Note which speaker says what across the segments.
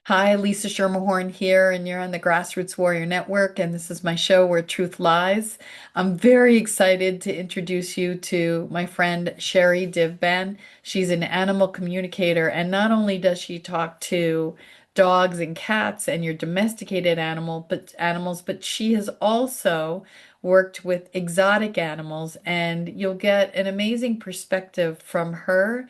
Speaker 1: Hi, Lisa Schermerhorn here, and you're on the Grassroots Warrior Network, and this is my show where truth lies. I'm very excited to introduce you to my friend Sherri Divban. She's an animal communicator, and not only does she talk to dogs and cats and your domesticated animals, but she has also worked with exotic animals, and you'll get an amazing perspective from her.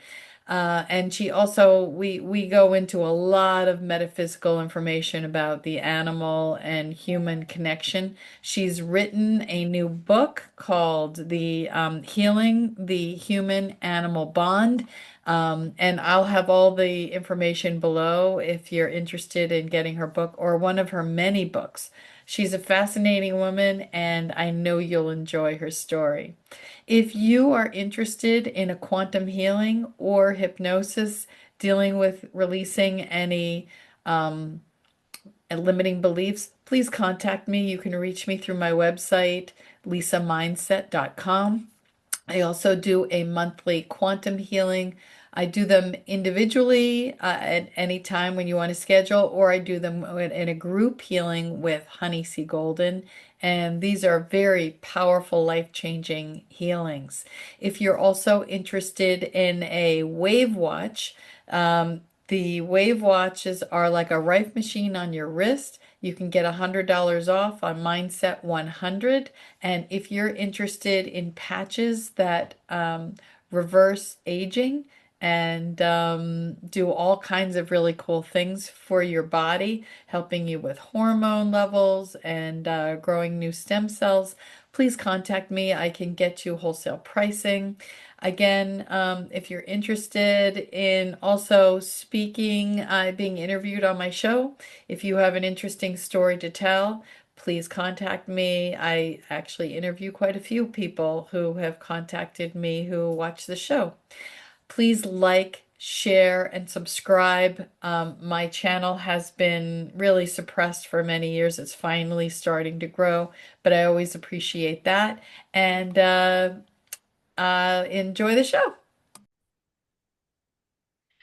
Speaker 1: And she also, we go into a lot of metaphysical information about the animal and human connection. She's written a new book called the Healing the Human Animal Bond. And I'll have all the information below if you're interested in getting her book or one of her many books. She's a fascinating woman, and I know you'll enjoy her story. If you are interested in a quantum healing or hypnosis dealing with releasing any um, limiting beliefs, please contact me. You can reach me through my website, lisamindset.com. I also do a monthly quantum healing. I do them individually at any time when you want to schedule, or I do them in a group healing with Honey C. Golden. And these are very powerful, life-changing healings. If you're also interested in a wave watch, the wave watches are like a Rife machine on your wrist. You can get $100 off on Mindset 100. And if you're interested in patches that reverse aging and do all kinds of really cool things for your body, helping you with hormone levels and growing new stem cells, please contact me. I can get you wholesale pricing. Again, if you're interested in also speaking, being interviewed on my show, if you have an interesting story to tell, please contact me. I actually interview quite a few people who have contacted me who watch the show. Please like, share, and subscribe. My channel has been really suppressed for many years. It's finally starting to grow, but I always appreciate that. And enjoy the show.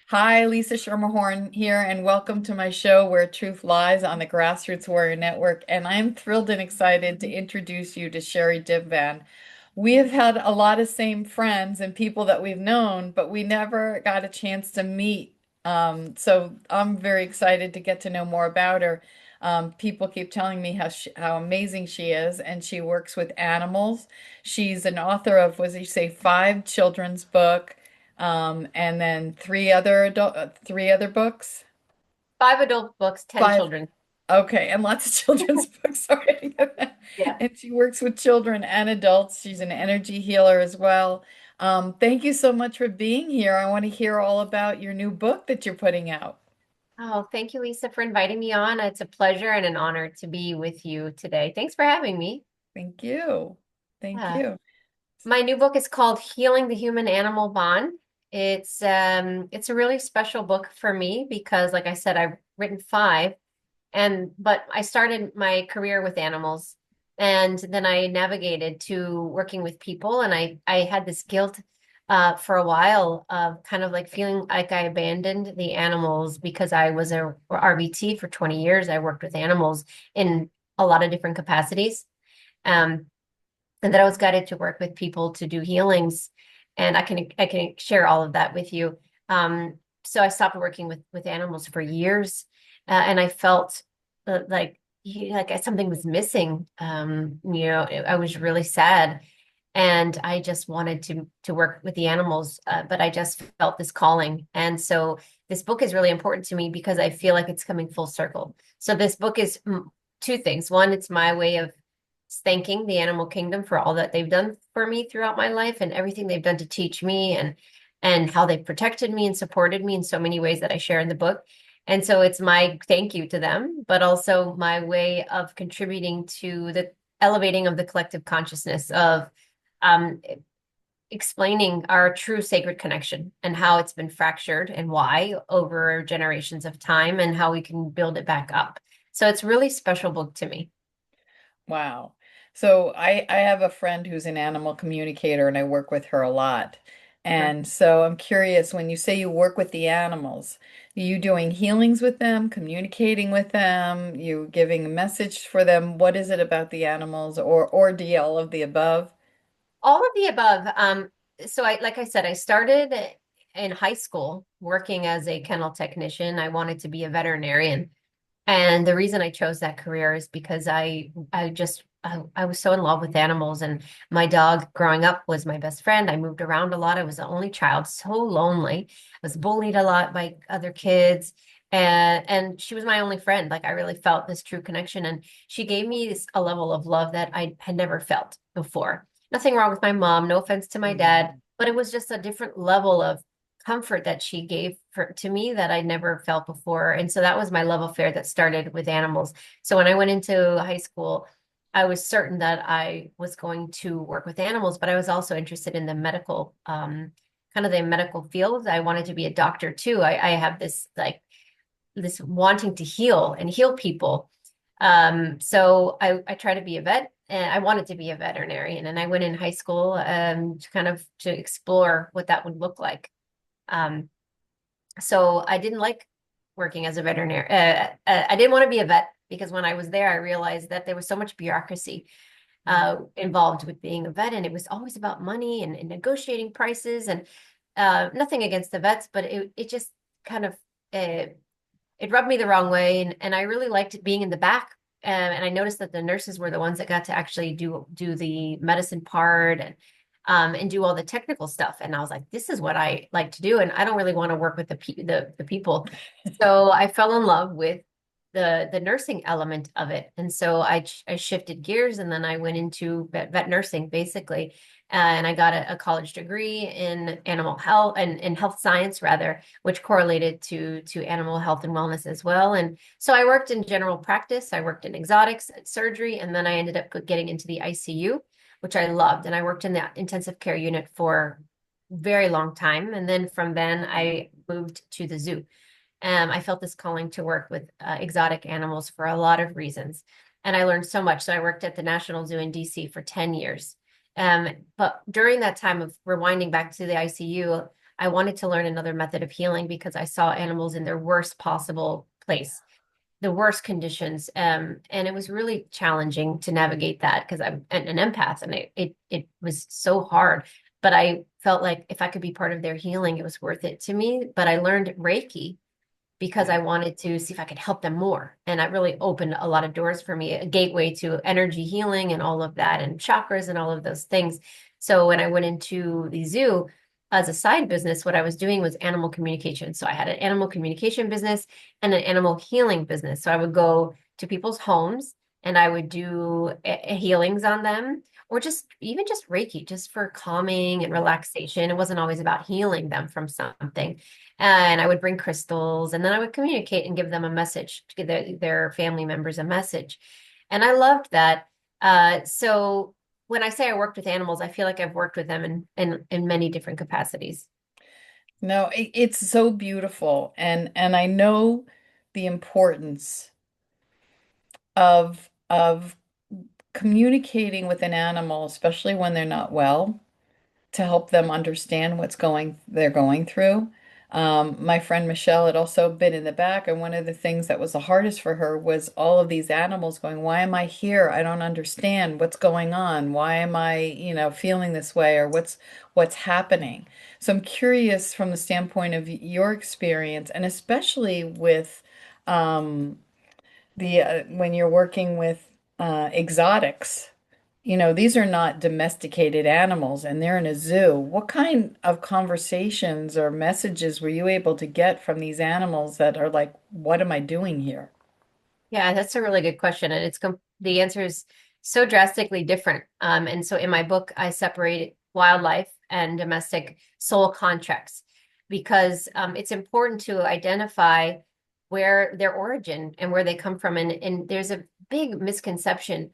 Speaker 1: Hi, Lisa Schermerhorn here, and welcome to my show Where Truth Lies on the Grassroots Warrior Network. And I'm thrilled and excited to introduce you to Sherri Divband. We have had a lot of same friends and people that we've known, but we never got a chance to meet. So I'm very excited to get to know more about her. People keep telling me how amazing she is, and she works with animals. She's an author of, was you say, five children's book. And then three other books.
Speaker 2: Five adult books, 10
Speaker 1: Five.
Speaker 2: children.
Speaker 1: Okay, and lots of children's books. Sorry, I didn't get that.
Speaker 2: Yeah.
Speaker 1: And she works with children and adults. She's an energy healer as well. Thank you so much for being here. I want to hear all about your new book that you're putting out.
Speaker 2: Oh, thank you, Lisa, for inviting me on. It's a pleasure and an honor to be with you today. Thanks for having me.
Speaker 1: Thank you. Thank
Speaker 2: Uh,
Speaker 1: you.
Speaker 2: my new book is called Healing the Human Animal Bond. It's a really special book for me because, like I said, I've written five, but I started my career with animals, and then I navigated to working with people, and I had this guilt for a while of kind of like feeling like I abandoned the animals because I was a RBT for 20 years. I worked with animals in a lot of different capacities. Um, and that I was guided to work with people to do healings, and I can share all of that with you. So I stopped working with animals for years, and I felt like something was missing. I was really sad, and I just wanted to work with the animals, but I just felt this calling, and so this book is really important to me because I feel like it's coming full circle. So this book is two things. One, it's my way of thanking the animal kingdom for all that they've done for me throughout my life and everything they've done to teach me and how they've protected me and supported me in so many ways that I share in the book. And so it's my thank you to them, but also my way of contributing to the elevating of the collective consciousness of um, explaining our true sacred connection and how it's been fractured and why over generations of time and how we can build it back up. So it's a really special book to me.
Speaker 1: Wow. So I have a friend who's an animal communicator and I work with her a lot.
Speaker 2: Sure.
Speaker 1: And so I'm curious, when you say you work with the animals, are you doing healings with them, communicating with them, you giving a message for them? What is it about the animals, or do you all of the above?
Speaker 2: All of the above. So like I said, I started in high school working as a kennel technician. I wanted to be a veterinarian. And the reason I chose that career is because I was so in love with animals, and my dog growing up was my best friend. I moved around a lot. I was the only child, so lonely. I was bullied a lot by other kids. And she was my only friend. Like I really felt this true connection. And she gave me a level of love that I had never felt before. Nothing wrong with my mom, no offense to my dad, but it was just a different level of comfort that she gave to me that I never felt before. And so that was my love affair that started with animals. So when I went into high school, I was certain that I was going to work with animals, but I was also interested in the medical, kind of the medical field. I wanted to be a doctor too. I have this like this wanting to heal and heal people. So I try to be a vet, and I wanted to be a veterinarian, and I went in high school to kind of to explore what that would look like. Um, so I didn't like working as a veterinarian. I didn't want to be a vet because when I was there, I realized that there was so much bureaucracy involved with being a vet, and it was always about money and negotiating prices, and nothing against the vets, but it just kind of uh, it rubbed me the wrong way, and I really liked being in the back. And I noticed that the nurses were the ones that got to actually do the medicine part and do all the technical stuff. And I was like, this is what I like to do, and I don't really want to work with the people. So I fell in love with the nursing element of it, and so I shifted gears, and then I went into vet nursing basically. And I got a college degree in animal health and in health science rather, which correlated to animal health and wellness as well. And so I worked in general practice, I worked in exotics, surgery, and then I ended up getting into the ICU, which I loved. And I worked in the intensive care unit for a very long time. And then from then I moved to the zoo. I felt this calling to work with exotic animals for a lot of reasons. And I learned so much. So I worked at the National Zoo in DC for 10 years. But during that time of rewinding back to the ICU, I wanted to learn another method of healing because I saw animals in their worst possible place, the worst conditions. And it was really challenging to navigate that because I'm an empath, and it was so hard. But I felt like if I could be part of their healing, it was worth it to me. But I learned Reiki because I wanted to see if I could help them more. And that really opened a lot of doors for me, a gateway to energy healing and all of that, and chakras and all of those things. So when I went into the zoo as a side business, what I was doing was animal communication. So I had an animal communication business and an animal healing business. So I would go to people's homes and I would do healings on them, or just even just Reiki, just for calming and relaxation. It wasn't always about healing them from something. And I would bring crystals, and then I would communicate and give them a message, to give their family members a message. And I loved that. So when I say I worked with animals, I feel like I've worked with them in many different capacities.
Speaker 1: No, it's so beautiful, and I know the importance of communicating with an animal, especially when they're not well, to help them understand what's they're going through. My friend Michelle had also been in the back, and one of the things that was the hardest for her was all of these animals going, "Why am I here? I don't understand what's going on. Why am I, feeling this way, or what's happening?" So I'm curious from the standpoint of your experience, and especially with the when you're working with exotics. These are not domesticated animals and they're in a zoo. What kind of conversations or messages were you able to get from these animals that are like, what am I doing here?
Speaker 2: Yeah, that's a really good question. And the answer is so drastically different. And so in my book, I separate wildlife and domestic soul contracts because it's important to identify where their origin and where they come from. And there's a big misconception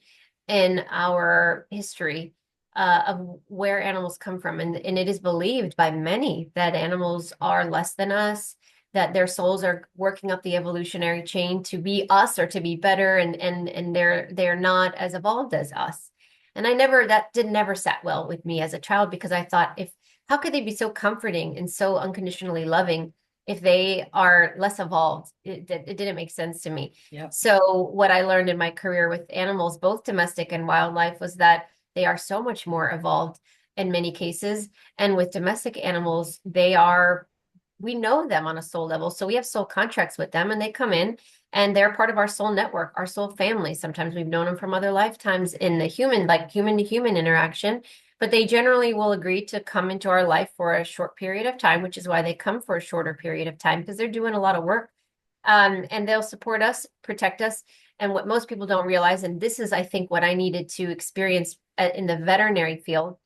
Speaker 2: in our history of where animals come from. And it is believed by many that animals are less than us, that their souls are working up the evolutionary chain to be us or to be better, and they're not as evolved as us. And I never that did never sat well with me as a child because I thought, if how could they be so comforting and so unconditionally loving if they are less evolved? It didn't make sense to me.
Speaker 1: Yep.
Speaker 2: So what I learned in my career with animals, both domestic and wildlife, was that they are so much more evolved in many cases. And with domestic animals, we know them on a soul level. So we have soul contracts with them and they come in and they're part of our soul network, our soul family. Sometimes we've known them from other lifetimes in the human, like human to human interaction, but they generally will agree to come into our life for a short period of time, which is why they come for a shorter period of time because they're doing a lot of work. And they'll support us, protect us. And what most people don't realize, and this is, I think, what I needed to experience in the veterinary field,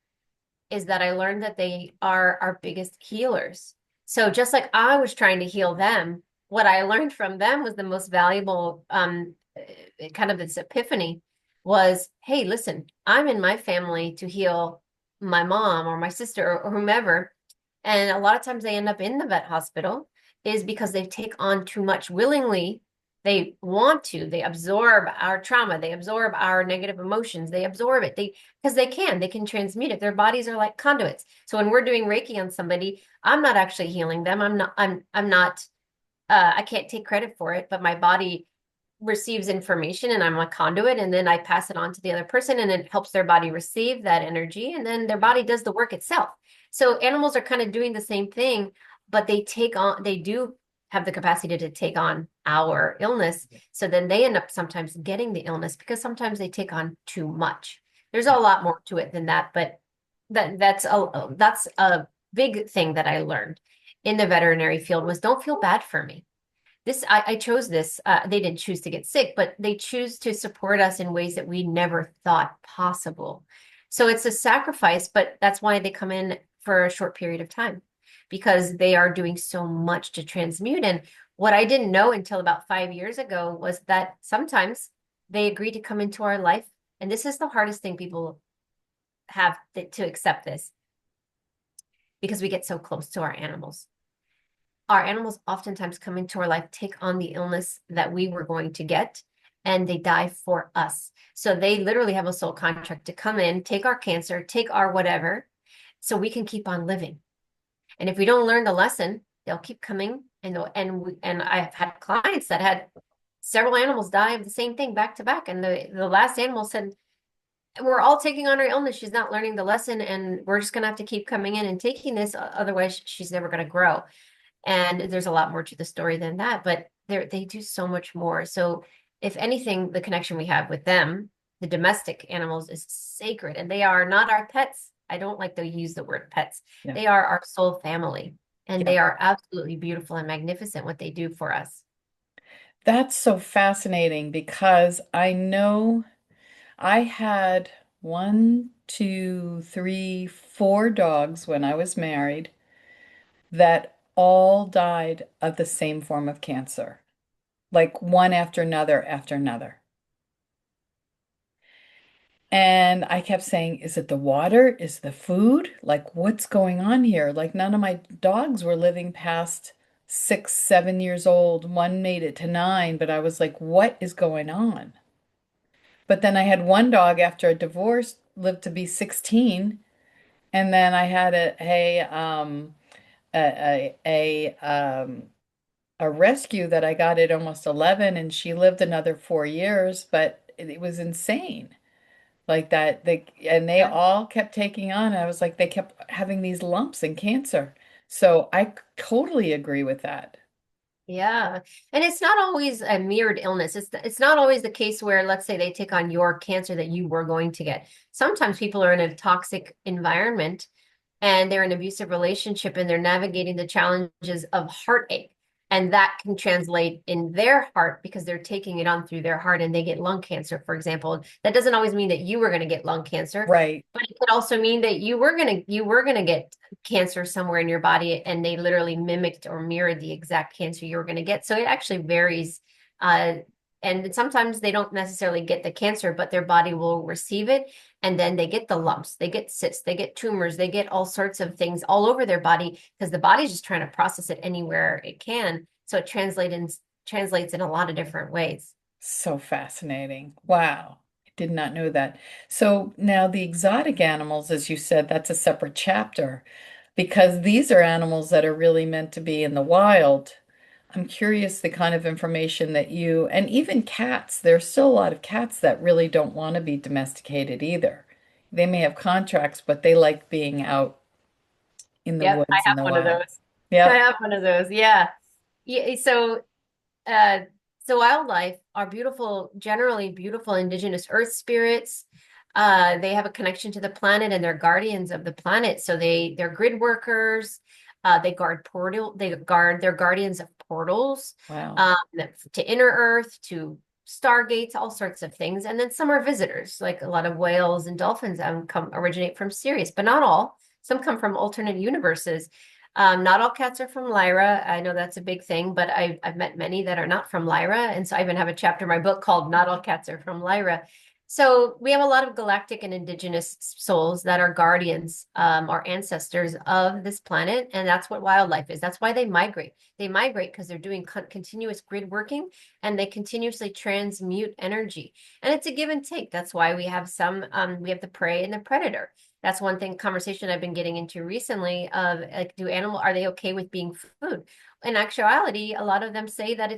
Speaker 2: is that I learned that they are our biggest healers. So just like I was trying to heal them, what I learned from them was the most valuable kind of this epiphany was, hey, listen, I'm in my family to heal my mom or my sister or whomever. And a lot of times they end up in the vet hospital is because they take on too much willingly. They want to, they absorb our trauma, they absorb our negative emotions, they absorb it. Because they can transmute it. Their bodies are like conduits. So when we're doing Reiki on somebody, I'm not actually healing them. I'm not, I can't take credit for it, but my body receives information and I'm a conduit and then I pass it on to the other person and it helps their body receive that energy and then their body does the work itself. So animals are kind of doing the same thing, but they do have the capacity to take on our illness. So then they end up sometimes getting the illness because sometimes they take on too much. There's a lot more to it than that, but that's a big thing that I learned in the veterinary field was don't feel bad for me. I chose this. They didn't choose to get sick, but they choose to support us in ways that we never thought possible. So it's a sacrifice, but that's why they come in for a short period of time because they are doing so much to transmute. And what I didn't know until about 5 years ago was that sometimes they agree to come into our life. And this is the hardest thing people have to accept this because we get so close to our animals. Our animals oftentimes come into our life, take on the illness that we were going to get, and they die for us. So they literally have a soul contract to come in, take our cancer, take our whatever, so we can keep on living. And if we don't learn the lesson, they'll keep coming. And I've had clients that had several animals die of the same thing back to back. And the last animal said, we're all taking on her illness. She's not learning the lesson, and we're just going to have to keep coming in and taking this. Otherwise, she's never going to grow. And there's a lot more to the story than that, but they do so much more. So if anything, the connection we have with them, the domestic animals, is sacred, and they are not our pets. I don't like to use the word pets.
Speaker 1: Yeah.
Speaker 2: They are our soul family, and
Speaker 1: Yeah.
Speaker 2: they are absolutely beautiful and magnificent what they do for us.
Speaker 1: That's so fascinating because I know I had one, two, three, four dogs when I was married that all died of the same form of cancer, like one after another after another. And I kept saying, is it the water? Is the food? Like, what's going on here? Like, none of my dogs were living past 6, 7 years old. One made it to 9, but I was like, what is going on? But then I had one dog after a divorce lived to be 16, and then I had a rescue that I got at almost 11, and she lived another 4 years, but it was insane. Like that, they
Speaker 2: Yeah.
Speaker 1: all kept taking on. I was like, they kept having these lumps and cancer. So I totally agree with that.
Speaker 2: Yeah. And it's not always a mirrored illness. It's not always the case where, let's say, they take on your cancer that you were going to get. Sometimes people are in a toxic environment and they're in an abusive relationship and they're navigating the challenges of heartache. And that can translate in their heart because they're taking it on through their heart and they get lung cancer, for example. That doesn't always mean that you were going to get lung cancer,
Speaker 1: Right.
Speaker 2: but it could also mean that you were going to get cancer somewhere in your body and they literally mimicked or mirrored the exact cancer you were going to get. So it actually varies. Uh, and sometimes they don't necessarily get the cancer, but their body will receive it. And then they get the lumps, they get cysts, they get tumors, they get all sorts of things all over their body because the body's just trying to process it anywhere it can. So it translates in a lot of different ways.
Speaker 1: So fascinating. Wow. I did not know that. So now the exotic animals, as you said, that's a separate chapter. because these are animals that are really meant to be in the wild. I'm curious the kind of information that you, and even cats, there's still a lot of cats that really don't want to be domesticated either. They may have contracts, but they like being out in the
Speaker 2: Yep, I
Speaker 1: woods in
Speaker 2: have
Speaker 1: the
Speaker 2: one of
Speaker 1: wild.
Speaker 2: those. I
Speaker 1: Yep.
Speaker 2: have one of those. Yeah. Yeah, uh, so wildlife are beautiful, generally beautiful indigenous earth spirits. They have a connection to the planet and they're guardians of the planet. So they're grid workers. They're guardians of portals,
Speaker 1: Wow.
Speaker 2: um, to inner earth, to stargates, all sorts of things. And then some are visitors, like a lot of whales and dolphins originate from Sirius, but not all. Some come from alternate universes. Not all cats are from Lyra. I know that's a big thing, but I've met many that are not from Lyra. And so I even have a chapter in my book called Not All Cats Are from Lyra. So we have a lot of galactic and indigenous souls that are guardians, our ancestors of this planet. And that's what wildlife is. That's why they migrate. They migrate because they're doing continuous grid working and they continuously transmute energy. And it's a give and take. That's why we have the prey and the predator. That's one thing conversation I've been getting into recently of like, are they okay with being food? In actuality, a lot of them say that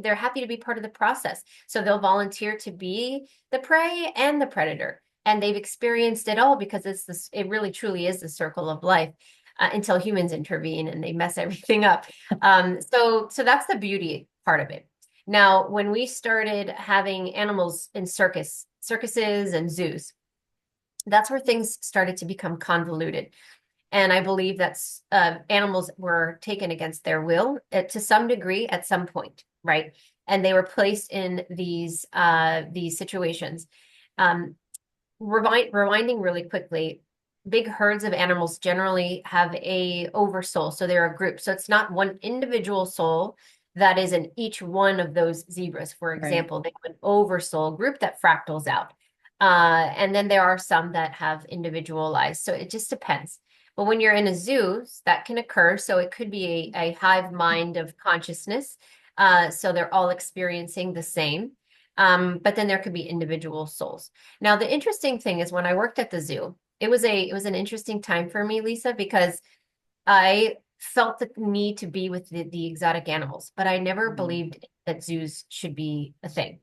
Speaker 2: they're happy to be part of the process. So they'll volunteer to be the prey and the predator. And they've experienced it all because it really truly is the circle of life, until humans intervene and they mess everything up. So that's the beauty part of it. Now, when we started having animals in circuses and zoos, that's where things started to become convoluted. And I believe that animals were taken against their will, to some degree at some point, right? And they were placed in these situations. Um, Rewinding really quickly, big herds of animals generally have a oversoul, so they're a group. So it's not one individual soul that is in each one of those zebras. For
Speaker 1: Right.
Speaker 2: example, they have an oversoul group that fractals out. And then there are some that have individualized. So it just depends. But when you're in a zoo, that can occur. So it could be a hive mind of consciousness. So they're all experiencing the same. But then there could be individual souls. Now, the interesting thing is when I worked at the zoo, it was an interesting time for me, Lisa, because I felt the need to be with the exotic animals, but I never
Speaker 1: Mm.
Speaker 2: believed that zoos should be a thing.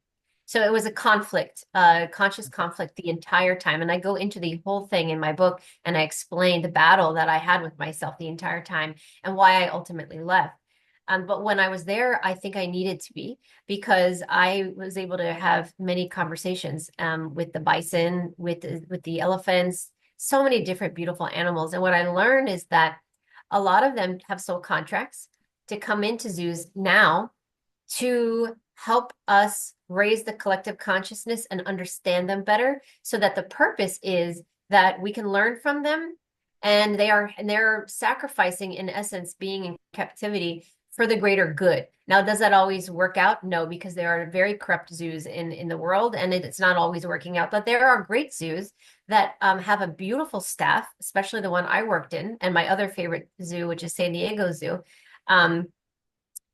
Speaker 2: So it was a conscious conflict the entire time. And I go into the whole thing in my book and I explain the battle that I had with myself the entire time and why I ultimately left. But when I was there, I think I needed to be because I was able to have many conversations, with the bison, with the elephants, so many different beautiful animals. And what I learned is that a lot of them have soul contracts to come into zoos now to help us raise the collective consciousness and understand them better so that the purpose is that we can learn from them and they're sacrificing in essence being in captivity for the greater good. Now, does that always work out? No, because there are very corrupt zoos in the world and it's not always working out. But there are great zoos that have a beautiful staff, especially the one I worked in and my other favorite zoo, which is San Diego Zoo. Um,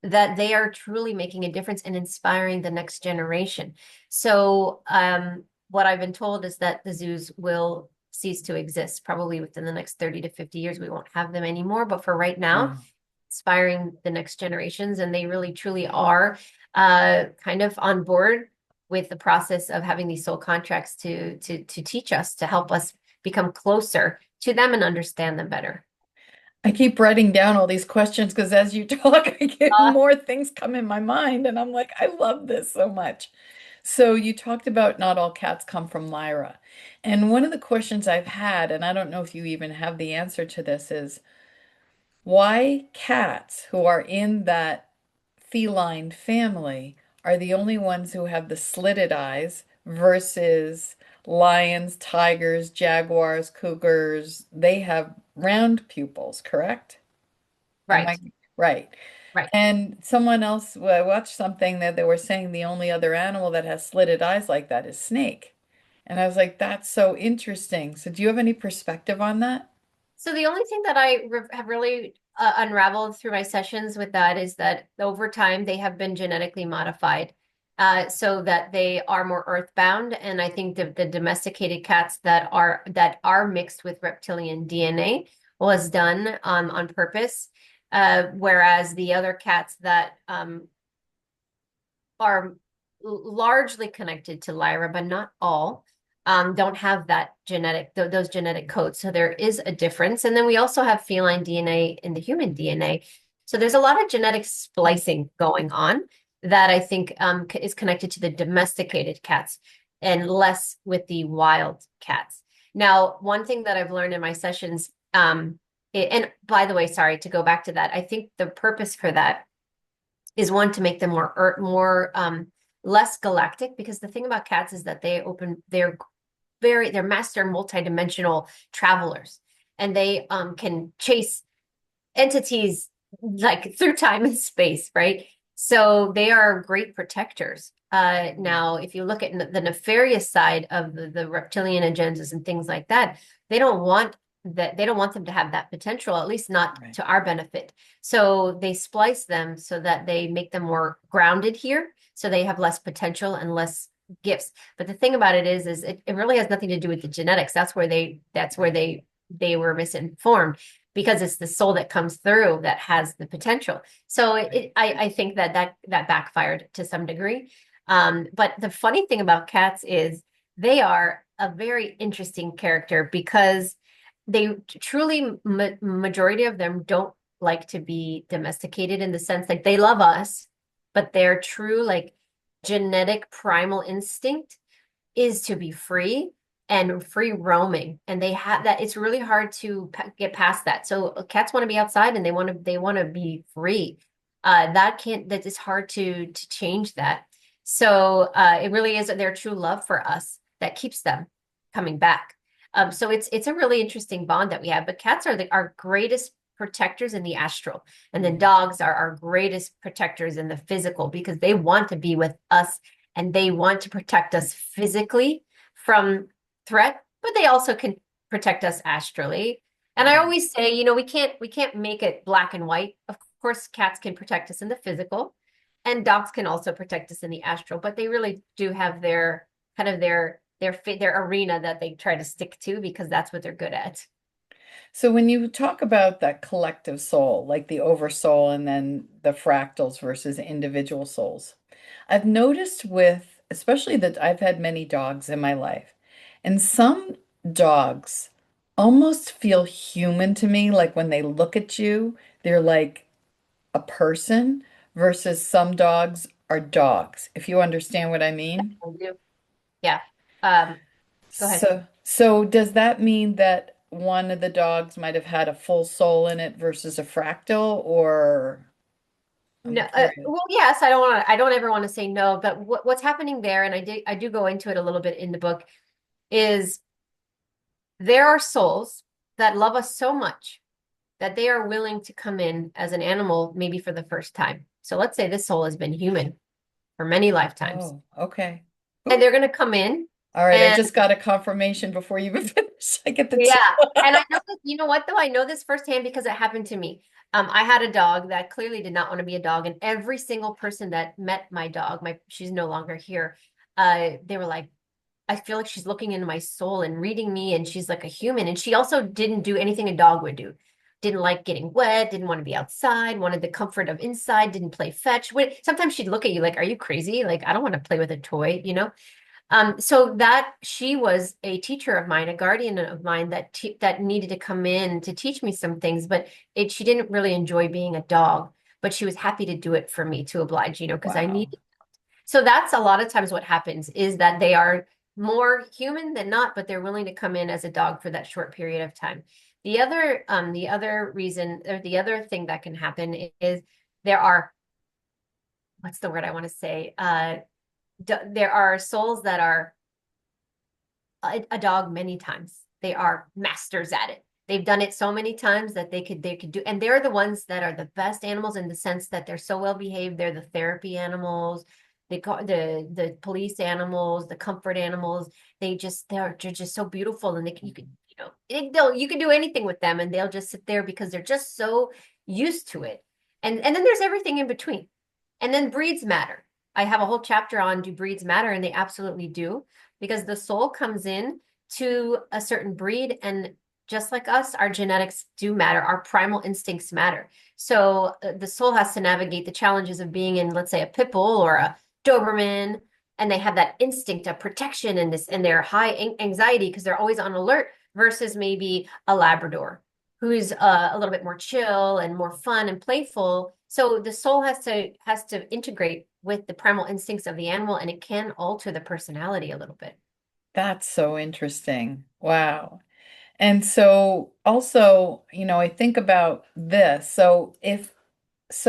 Speaker 2: that they are truly making a difference and inspiring the next generation. So, what I've been told is that the zoos will cease to exist probably within the next 30 to 50 years. We won't have them anymore. But for right now,
Speaker 1: Wow.
Speaker 2: inspiring the next generations, and they really truly are kind of on board with the process of having these soul contracts to teach us, to help us become closer to them and understand them better.
Speaker 1: I keep writing down all these questions because as you talk, I get
Speaker 2: Uh,
Speaker 1: more things come in my mind, and I'm like, I love this so much. So you talked about not all cats come from Lyra. And one of the questions I've had, and I don't know if you even have the answer to this, is why cats who are in that feline family are the only ones who have the slitted eyes versus lions, tigers, jaguars, cougars, they have round pupils, correct? Am I
Speaker 2: right,
Speaker 1: right?
Speaker 2: right.
Speaker 1: And someone else, well, I watched something that they were saying the only other animal that has slitted eyes like that is snake. And I was like, that's so interesting. So do you have any perspective on that?
Speaker 2: So the only thing that have really unraveled through my sessions with that is that over time they have been genetically modified, so that they are more earthbound. And I think the domesticated cats that are mixed with reptilian DNA was done on purpose. Whereas the other cats that are largely connected to Lyra, but not all, don't have that those genetic codes. So there is a difference. And then we also have feline DNA in the human DNA. So there's a lot of genetic splicing going on that I think is connected to the domesticated cats and less with the wild cats. Now, one thing that I've learned in my sessions, and by the way, sorry to go back to that, I think the purpose for that is one to make them more less galactic, because the thing about cats is that they're master multidimensional travelers, and they can chase entities like through time and space, right? So they are great protectors. Now, if you look at the nefarious side of the reptilian agendas and things like that, they don't want they don't want them to have that potential, at least not
Speaker 1: Right.
Speaker 2: to our benefit. So they splice them so that they make them more grounded here, so they have less potential and less gifts. But the thing about it is it really has nothing to do with the genetics. That's where they were misinformed, because it's the soul that comes through that has the potential. So I think that backfired to some degree. But the funny thing about cats is they are a very interesting character, because they truly, majority of them don't like to be domesticated, in the sense like they love us, but their true like genetic primal instinct is to be free and free roaming, and they have that. It's really hard to get past that. So cats want to be outside, and they want to be free. That is hard to change that. So it really is their true love for us that keeps them coming back. So it's a really interesting bond that we have. But cats are our greatest protectors in the astral, and then dogs are our greatest protectors in the physical, because they want to be with us, and they want to protect us physically from threat, but they also can protect us astrally. And I
Speaker 1: Right.
Speaker 2: always say, we can't make it black and white. Of course, cats can protect us in the physical, and dogs can also protect us in the astral, but they really do have their kind of their arena that they try to stick to, because that's what they're good at.
Speaker 1: So when you talk about that collective soul, like the oversoul and then the fractals versus individual souls, I've noticed with, especially that I've had many dogs in my life, and some dogs almost feel human to me, like when they look at you, they're like a person, versus some dogs are dogs, if you understand what I mean.
Speaker 2: I do. Yeah. Um, Go ahead.
Speaker 1: So does that mean that one of the dogs might have had a full soul in it versus a fractal, or I'm
Speaker 2: No,
Speaker 1: curious.
Speaker 2: well, yes, I don't ever want to say no, but what's happening there, and I do go into it a little bit in the book, is there are souls that love us so much that they are willing to come in as an animal, maybe for the first time. So let's say this soul has been human for many lifetimes,
Speaker 1: Oh, okay.
Speaker 2: and
Speaker 1: Ooh,
Speaker 2: they're going to come in,
Speaker 1: all right, I
Speaker 2: and
Speaker 1: just got a confirmation before you even finish. I get the
Speaker 2: yeah,
Speaker 1: tick.
Speaker 2: and I know that, you know what though? I know this firsthand because it happened to me. I had a dog that clearly did not want to be a dog, and every single person that met my dog, she's no longer here, they were like, I feel like she's looking into my soul and reading me, and she's like a human. And she also didn't do anything a dog would do. Didn't like getting wet, didn't want to be outside, wanted the comfort of inside, didn't play fetch. Sometimes she'd look at you like, are you crazy? Like, I don't want to play with a toy, you know? So that she was a teacher of mine, a guardian of mine that needed to come in to teach me some things, but she didn't really enjoy being a dog, but she was happy to do it for me to oblige, because I
Speaker 1: Wow.
Speaker 2: needed. So that's a lot of times what happens is that they are more human than not, but they're willing to come in as a dog for that short period of time. The other reason, or the other thing that can happen is there are, what's the word I want to say? There are souls that are a dog many times. They are masters at it. They've done it so many times that they could do, and they're the ones that are the best animals, in the sense that they're so well behaved. They're the therapy animals, the police animals, the comfort animals. They're just so beautiful, and you could, you can do anything with them, and they'll just sit there because they're just so used to it. And then there's everything in between. And then breeds matter. I have a whole chapter on, do breeds matter? And they absolutely do, because the soul comes in to a certain breed and just like us, our genetics do matter. Our primal instincts matter. So the soul has to navigate the challenges of being in, let's say, a pit bull or a Doberman, and they have that instinct of protection and this, and their high anxiety because they're always on alert versus maybe a Labrador who's a little bit more chill and more fun and playful. So the soul has to integrate with the primal instincts of the animal, and it can alter the personality a little bit.
Speaker 1: That's so interesting. Wow. And so also, I think about this. So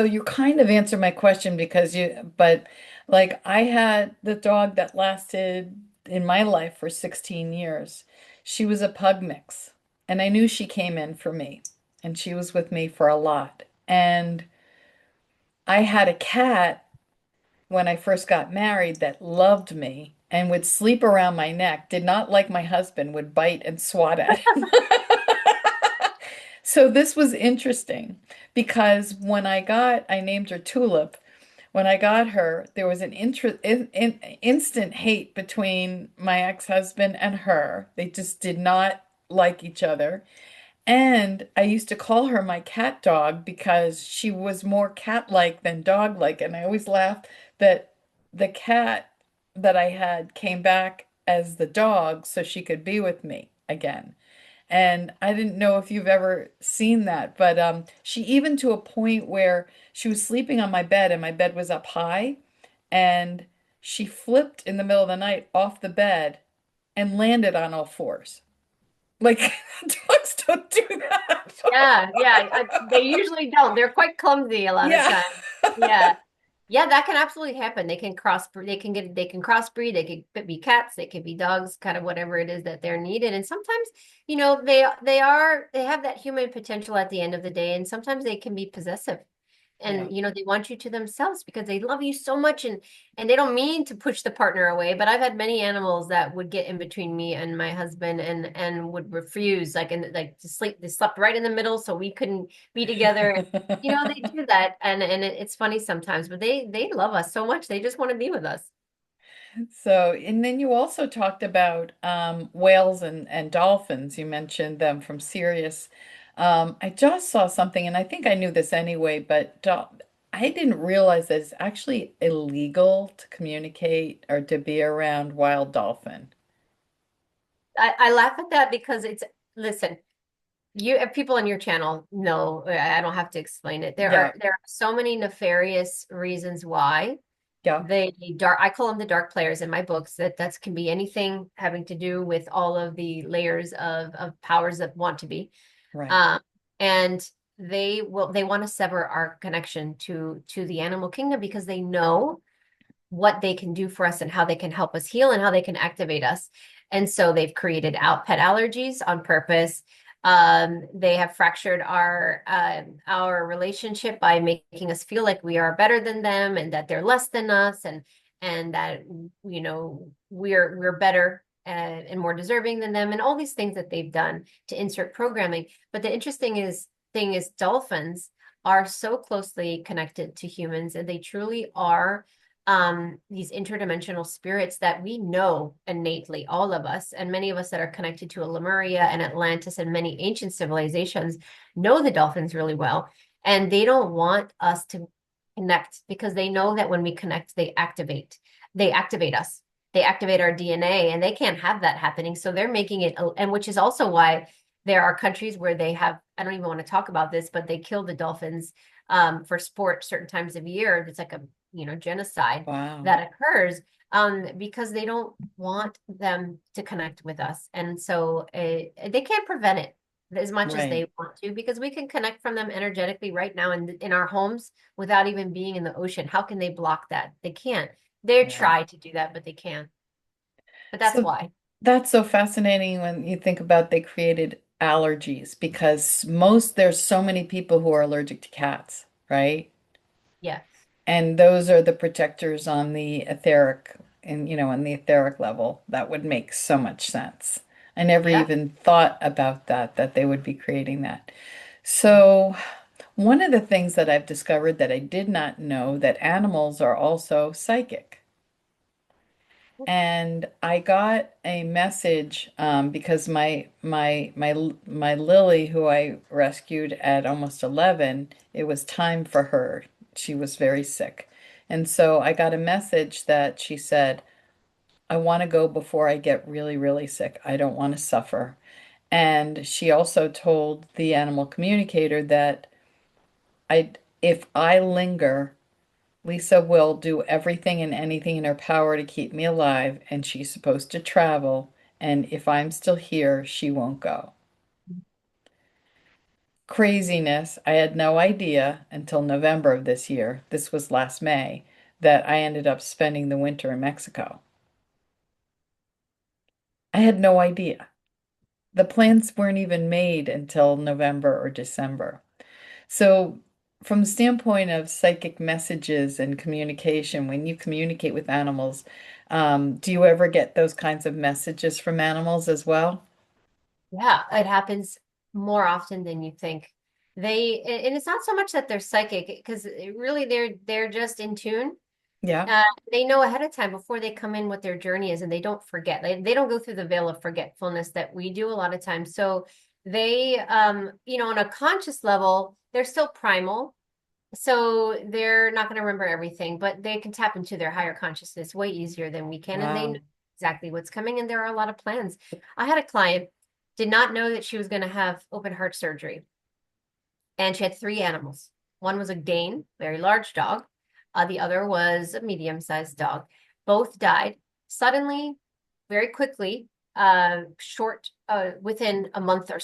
Speaker 1: you kind of answered my question because but like I had the dog that lasted in my life for 16 years. She was a pug mix, and I knew she came in for me, and she was with me for a lot. And I had a cat when I first got married that loved me and would sleep around my neck, did not like my husband, would bite and swat at him. So this was interesting because I named her Tulip. When I got her, there was an instant hate between my ex-husband and her. They just did not like each other. And I used to call her my cat dog because she was more cat-like than dog-like. And I always laughed that the cat that I had came back as the dog so she could be with me again. And I didn't know if you've ever seen that, but she even to a point where she was sleeping on my bed and my bed was up high, and she flipped in the middle of the night off the bed and landed on all fours. Like dogs don't do that.
Speaker 2: Yeah, yeah. They usually don't. They're quite clumsy a lot of
Speaker 1: Yeah.
Speaker 2: times. Yeah. Yeah, that can absolutely happen. They can crossbreed, they could be cats, they could be dogs, kind of whatever it is that they're needed. And sometimes, they have that human potential at the end of the day, and sometimes they can be possessive.
Speaker 1: Yeah.
Speaker 2: And they want you to themselves because they love you so much, and they don't mean to push the partner away. But I've had many animals that would get in between me and my husband and would refuse, like to sleep. They slept right in the middle so we couldn't be together. They do that, and it's funny sometimes, but they love us so much. They just want to be with us.
Speaker 1: So, and then you also talked about whales and dolphins. You mentioned them from Sirius. I just saw something, and I think I knew this anyway, but I didn't realize that it's actually illegal to communicate or to be around wild dolphin.
Speaker 2: I laugh at that because listen, people on your channel know, I don't have to explain it.
Speaker 1: Yeah,
Speaker 2: There are so many nefarious reasons why
Speaker 1: yeah,
Speaker 2: I call them the dark players in my books. That can be anything having to do with all of the layers of powers that want to be.
Speaker 1: right.
Speaker 2: Um, and they want to sever our connection to the animal kingdom because they know what they can do for us and how they can help us heal and how they can activate us. And so they've created out pet allergies on purpose. They have fractured our relationship by making us feel like we are better than them and that they're less than us, and that we're better and more deserving than them, and all these things that they've done to insert programming. But the interesting thing is dolphins are so closely connected to humans, and they truly are these interdimensional spirits that we know innately, all of us, and many of us that are connected to Lemuria and Atlantis and many ancient civilizations know the dolphins really well. And they don't want us to connect because they know that when we connect, they activate us. They activate our DNA, and they can't have that happening. So they're making it, and which is also why there are countries where they have, I don't even want to talk about this, but they kill the dolphins for sport certain times of year. It's like a genocide
Speaker 1: Wow.
Speaker 2: that occurs because they don't want them to connect with us. And so they can't prevent it as much as
Speaker 1: Right.
Speaker 2: they want to because we can connect from them energetically right now in our homes without even being in the ocean. How can they block that? They can't. They
Speaker 1: Yeah.
Speaker 2: try to do that, but they can't. But that's
Speaker 1: So
Speaker 2: why.
Speaker 1: that's so fascinating when you think about they created allergies because there's so many people who are allergic to cats, right?
Speaker 2: Yeah.
Speaker 1: And those are the protectors on the etheric and on the etheric level. That would make so much sense. I never
Speaker 2: Yeah.
Speaker 1: even thought about that they would be creating that. So one of the things that I've discovered that I did not know that animals are also psychic. and I got a message because my Lily, who I rescued at almost 11, it was time for her. She was very sick. And so I got a message that she said, I want to go before I get really, really sick. I don't want to suffer. And she also told the animal communicator that if I linger, Lisa will do everything and anything in her power to keep me alive, and she's supposed to travel, and if I'm still here, she won't go. Craziness. I had no idea until November of this year, this was last May, that I ended up spending the winter in Mexico. I had no idea. The plans weren't even made until November or December. So, from the standpoint of psychic messages and communication, when you communicate with animals, do you ever get those kinds of messages from animals as well?
Speaker 2: Yeah, it happens more often than you think. And it's not so much that they're psychic, because really they're just in tune.
Speaker 1: Yeah.
Speaker 2: They know ahead of time before they come in what their journey is, and they don't forget. They don't go through the veil of forgetfulness that we do a lot of times. So they, on a conscious level, they're still primal. So they're not going to remember everything, but they can tap into their higher consciousness way easier than we can, and they know
Speaker 1: Wow.
Speaker 2: exactly what's coming. And there are a lot of plans. I had a client did not know that she was going to have open heart surgery, and she had three animals. One was a Dane, very large dog. The other was a medium-sized dog. Both died suddenly, very quickly, within a month or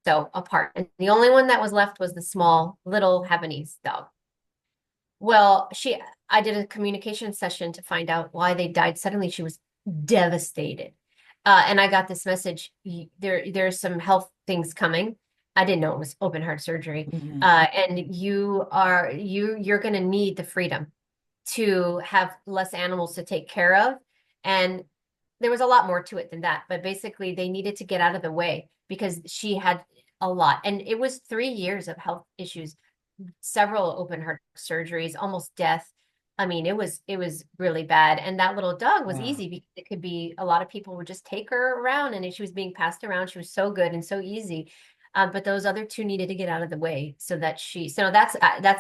Speaker 2: so apart. And the only one that was left was the small little Havanese dog. Well, I did a communication session to find out why they died suddenly. She was devastated. And I got this message, there's some health things coming. I didn't know it was open heart surgery.
Speaker 1: Mhm.
Speaker 2: And you're going to need the freedom to have less animals to take care of. And there was a lot more to it than that, but basically they needed to get out of the way because she had a lot. And it was 3 years of health issues, several open heart surgeries, almost death. I mean, it was really bad. And that little dog was
Speaker 1: Wow.
Speaker 2: easy because it could be a lot of people would just take her around, and she was being passed around. She was so good and so easy. But those other two needed to get out of the way so that's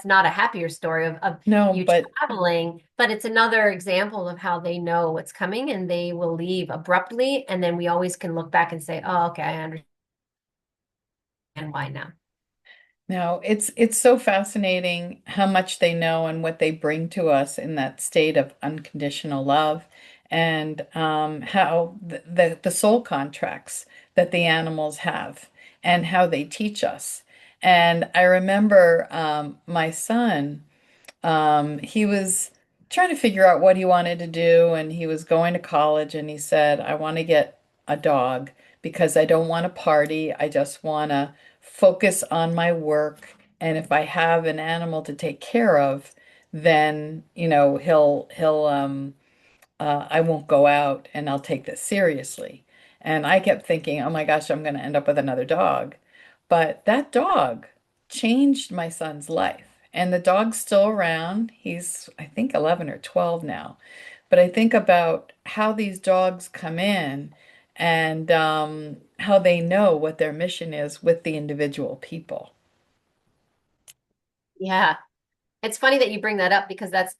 Speaker 2: not a happier story of
Speaker 1: No,
Speaker 2: you
Speaker 1: but
Speaker 2: traveling, but it's another example of how they know what's coming and they will leave abruptly. And then we always can look back and say, oh, okay, I understand why now.
Speaker 1: no, it's so fascinating how much they know and what they bring to us in that state of unconditional love, and how the soul contracts that the animals have and how they teach us. And I remember my son. He was trying to figure out what he wanted to do, and he was going to college, and he said, I want to get a dog because I don't want to party. I just want to focus on my work. And if I have an animal to take care of, then, I won't go out and I'll take this seriously. And I kept thinking, oh my gosh, I'm going to end up with another dog. But that dog changed my son's life. And the dog's still around. He's, I think, 11 or 12 now. But I think about how these dogs come in and how they know what their mission is with the individual people.
Speaker 2: Yeah. It's funny that you bring that up because that's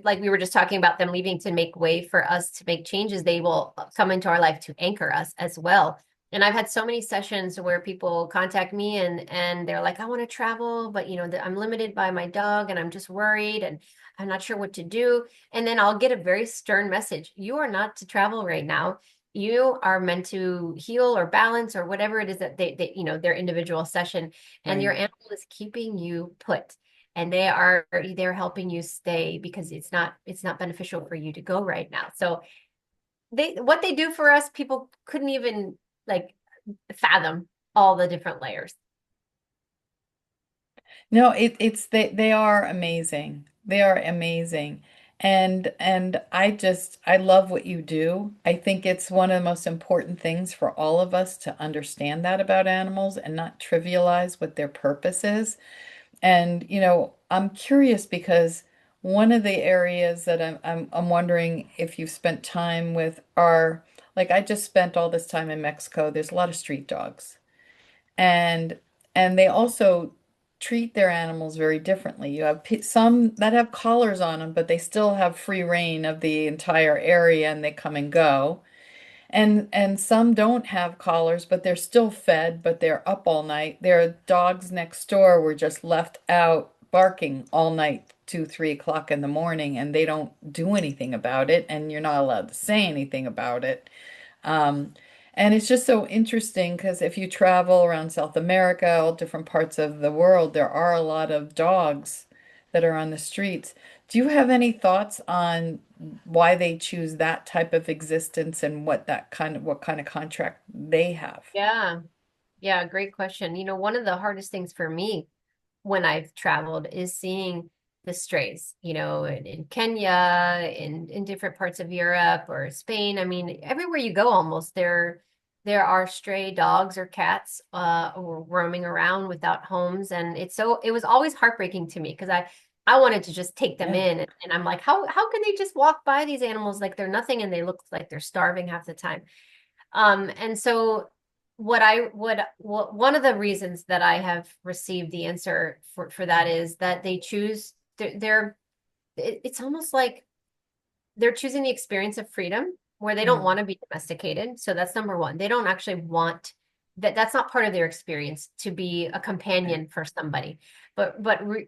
Speaker 2: like we were just talking about them leaving to make way for us to make changes. They will come into our life to anchor us as well. And I've had so many sessions where people contact me and they're like, I want to travel, but I'm limited by my dog and I'm just worried and I'm not sure what to do. And then I'll get a very stern message. You are not to travel right now. You are meant to heal or balance or whatever it is that their individual session, and your
Speaker 1: Right.
Speaker 2: animal is keeping you put, and they're helping you stay because it's not beneficial for you to go right now. So what they do for us, people couldn't even like fathom all the different layers.
Speaker 1: No, they are amazing. They are amazing. And I love what you do. I think it's one of the most important things for all of us to understand that about animals and not trivialize what their purpose is. And I'm curious because one of the areas that I'm wondering if you've spent time with are like I just spent all this time in Mexico. There's a lot of street dogs. And they also treat their animals very differently. You have some that have collars on them, but they still have free reign of the entire area and they come and go. And some don't have collars, but they're still fed, but they're up all night. Their dogs next door were just left out barking all night, 2, 3 o'clock in the morning, and they don't do anything about it, and you're not allowed to say anything about it. Um, and it's just so interesting because if you travel around South America, all different parts of the world, there are a lot of dogs that are on the streets. Do you have any thoughts on why they choose that type of existence and what kind of contract they have?
Speaker 2: Yeah. Yeah, great question. One of the hardest things for me when I've traveled is seeing the strays, in Kenya, in different parts of Europe or Spain. I mean, everywhere you go almost there are stray dogs or cats roaming around without homes. And it was always heartbreaking to me because I wanted to just take them
Speaker 1: Yeah.
Speaker 2: in and I'm like, how can they just walk by these animals like they're nothing and they look like they're starving half the time? And so one of the reasons that I have received the answer for that is that they choose it's almost like they're choosing the experience of freedom where they don't
Speaker 1: Mm.
Speaker 2: want to be domesticated. So that's number one. They don't actually want that's not part of their experience to be a
Speaker 1: Okay.
Speaker 2: companion for somebody. But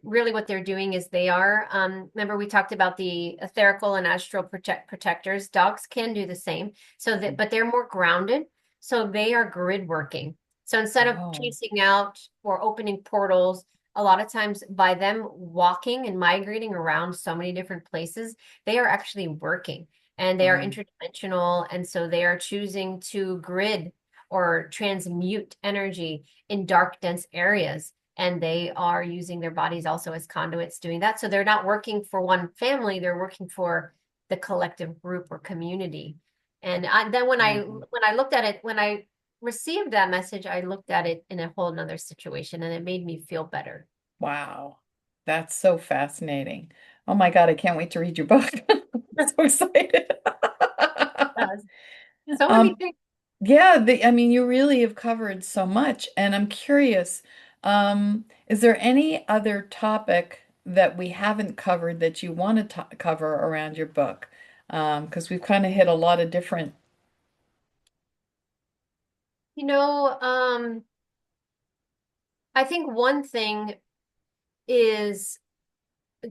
Speaker 2: really what they're doing is they are remember we talked about the etherical and astral protectors. Dogs can do the same. So that but they're more grounded. So they are grid working. So instead of
Speaker 1: Oh,
Speaker 2: chasing out or opening portals, a lot of times by them walking and migrating around so many different places, they are actually working and they are
Speaker 1: wow.
Speaker 2: interdimensional. And so they are choosing to grid or transmute energy in dark, dense areas. And they are using their bodies also as conduits doing that. So they're not working for one family, they're working for the collective group or community. And then
Speaker 1: Wow.
Speaker 2: when I looked at it, when I received that message, I looked at it in a whole nother situation and it made me feel better.
Speaker 1: Wow. That's so fascinating. Oh my God, I can't wait to read your book. I'm so excited.
Speaker 2: Yes. So many
Speaker 1: Um,
Speaker 2: things.
Speaker 1: yeah, I mean, you really have covered so much, and I'm curious, is there any other topic that we haven't covered that you want to cover around your book? Because we've kind of hit a lot of different.
Speaker 2: You know, I think one thing is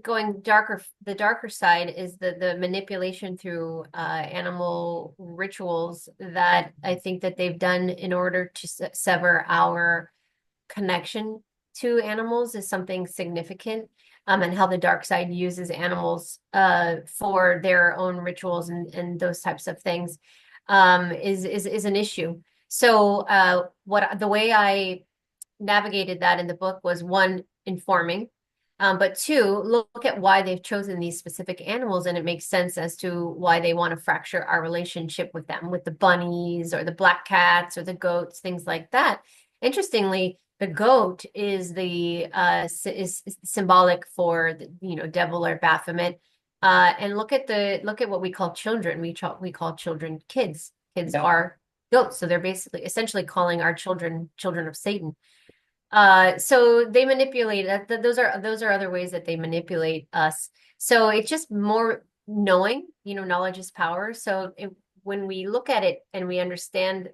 Speaker 2: going darker. The darker side is the manipulation through animal rituals that I think that they've done in order to sever our connection to animals is something significant. And how the dark side uses animals for their own rituals and those types of things is an issue. So what the way I navigated that in the book was one, informing, but two, look at why they've chosen these specific animals, and it makes sense as to why they want to fracture our relationship with them, with the bunnies or the black cats or the goats, things like that. Interestingly, the goat is the is symbolic for the devil or Baphomet. And look at what we call children. We call children kids. Kids
Speaker 1: Yeah.
Speaker 2: are goats, so they're basically essentially calling our children children of Satan. So they manipulate those are other ways that they manipulate us. So it's just more knowing, knowledge is power. So when we look at it and we understand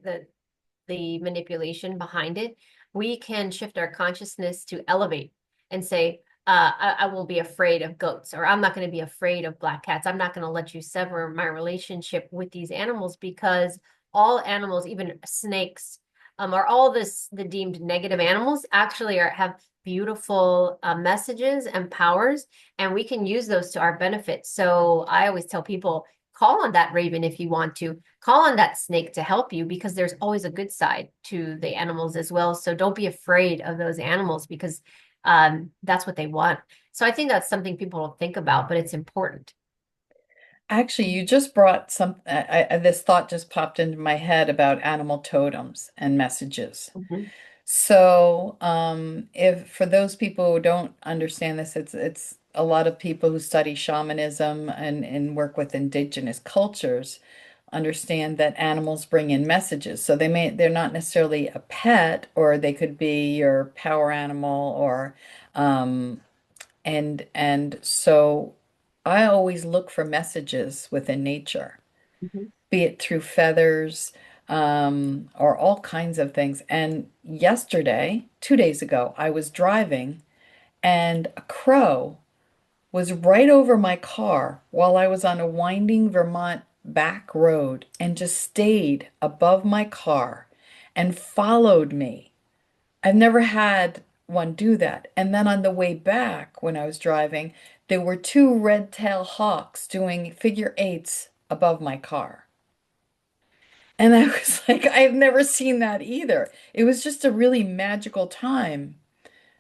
Speaker 2: the manipulation behind it, we can shift our consciousness to elevate and say, I won't be afraid of goats, or I'm not going to be afraid of black cats. I'm not going to let you sever my relationship with these animals because all animals, even snakes, are all the deemed negative animals actually have beautiful messages and powers, and we can use those to our benefit. So I always tell people, call on that raven if you want to, call on that snake to help you because there's always a good side to the animals as well. So don't be afraid of those animals because that's what they want. So I think that's something people don't think about, but it's important.
Speaker 1: Actually, you just brought this thought just popped into my head about animal totems and messages.
Speaker 2: Mhm.
Speaker 1: So, if for those people who don't understand this, it's a lot of people who study shamanism and work with indigenous cultures understand that animals bring in messages. So they're not necessarily a pet, or they could be your power animal, or um, and so I always look for messages within nature,
Speaker 2: Mhm.
Speaker 1: be it through feathers, or all kinds of things. And yesterday, 2 days ago, I was driving and a crow was right over my car while I was on a winding Vermont back road and just stayed above my car and followed me. I've never had one do that. And then on the way back, when I was driving, there were two red-tailed hawks doing figure eights above my car. And I was like, I've never seen that either. It was just a really magical time.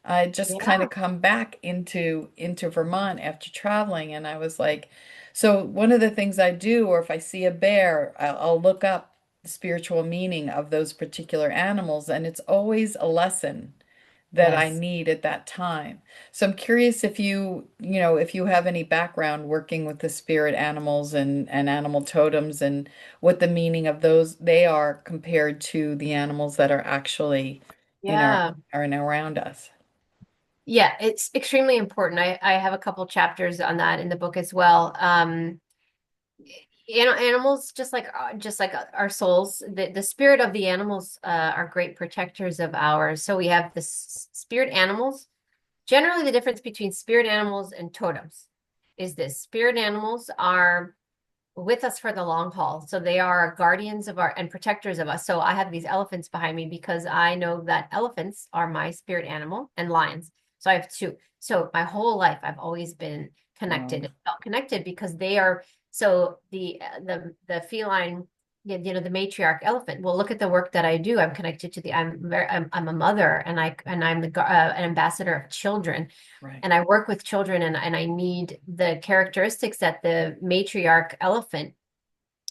Speaker 1: I just kind
Speaker 2: Yeah.
Speaker 1: of come back into Vermont after traveling, and I was like, so one of the things I do, or if I see a bear, I'll look up the spiritual meaning of those particular animals, and it's always a lesson that I
Speaker 2: Yes.
Speaker 1: need at that time. So I'm curious if if you have any background working with the spirit animals and animal totems and what the meaning of those they are compared to the animals that are actually in our
Speaker 2: Yeah.
Speaker 1: are in around us.
Speaker 2: Yeah, it's extremely important. I have a couple chapters on that in the book as well. Animals, just like our souls, the spirit of the animals are great protectors of ours. So we have the spirit animals. Generally, the difference between spirit animals and totems is this: spirit animals are with us for the long haul. So they are guardians of our and protectors of us. So I have these elephants behind me because I know that elephants are my spirit animal and lions. So I have two. So my whole life I've always been
Speaker 1: Oh,
Speaker 2: connected and felt connected because they are so the feline, the matriarch elephant. Well, look at the work that I do. I'm connected to I'm a mother, and I'm an ambassador of children,
Speaker 1: right.
Speaker 2: and I work with children, and I need the characteristics that the matriarch elephant,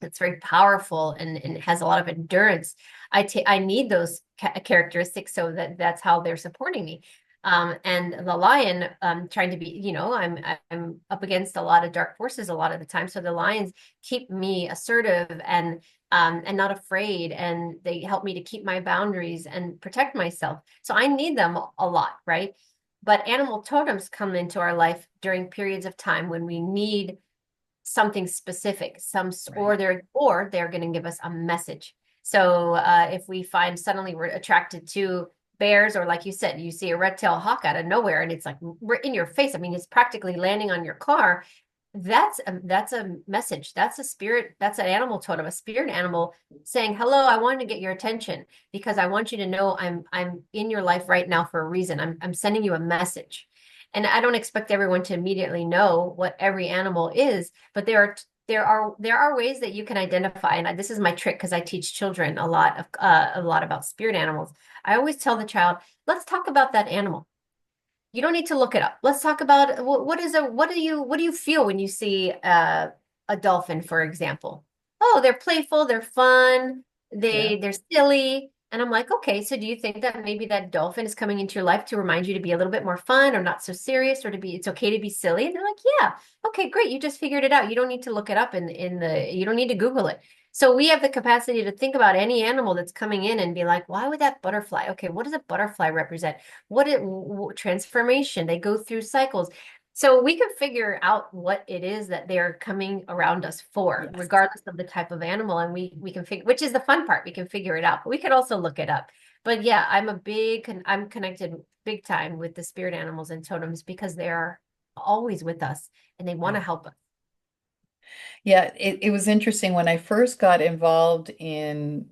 Speaker 2: that's very powerful and has a lot of endurance. I need those characteristics so that's how they're supporting me. And the lion, trying to be, I'm up against a lot of dark forces a lot of the time. So the lions keep me assertive and not afraid, and they help me to keep my boundaries and protect myself. So I need them a lot, right? But animal totems come into our life during periods of time when we need something specific,
Speaker 1: Right.
Speaker 2: or they're going to give us a message. So if we find suddenly we're attracted to bears, or like you said, you see a red-tailed hawk out of nowhere, and it's like in your face. I mean, it's practically landing on your car. That's a message. That's a spirit. That's an animal totem, a spirit animal saying, "Hello, I want to get your attention because I want you to know I'm in your life right now for a reason. I'm sending you a message." And I don't expect everyone to immediately know what every animal is, but there are ways that you can identify. And this is my trick because I teach children a lot about spirit animals. I always tell the child, "Let's talk about that animal. You don't need to look it up. Let's talk about what do you feel when you see a dolphin, for example? Oh, they're playful, they're fun,
Speaker 1: Yeah.
Speaker 2: they're silly." And I'm like, okay, so do you think that maybe that dolphin is coming into your life to remind you to be a little bit more fun or not so serious, or to be it's okay to be silly? And they're like, yeah, okay, great. You just figured it out. You don't need to look it up you don't need to Google it. So we have the capacity to think about any animal that's coming in and be like, why would that butterfly? Okay, what does a butterfly represent? Transformation, they go through cycles, so we can figure out what it is that they're coming around us for,
Speaker 1: Yes.
Speaker 2: regardless of the type of animal, and we can figure, which is the fun part, we can figure it out, but we could also look it up. But yeah, I'm connected big time with the spirit animals and totems because they're always with us and they want
Speaker 1: Yeah.
Speaker 2: to help us.
Speaker 1: Yeah, it was interesting when I first got involved in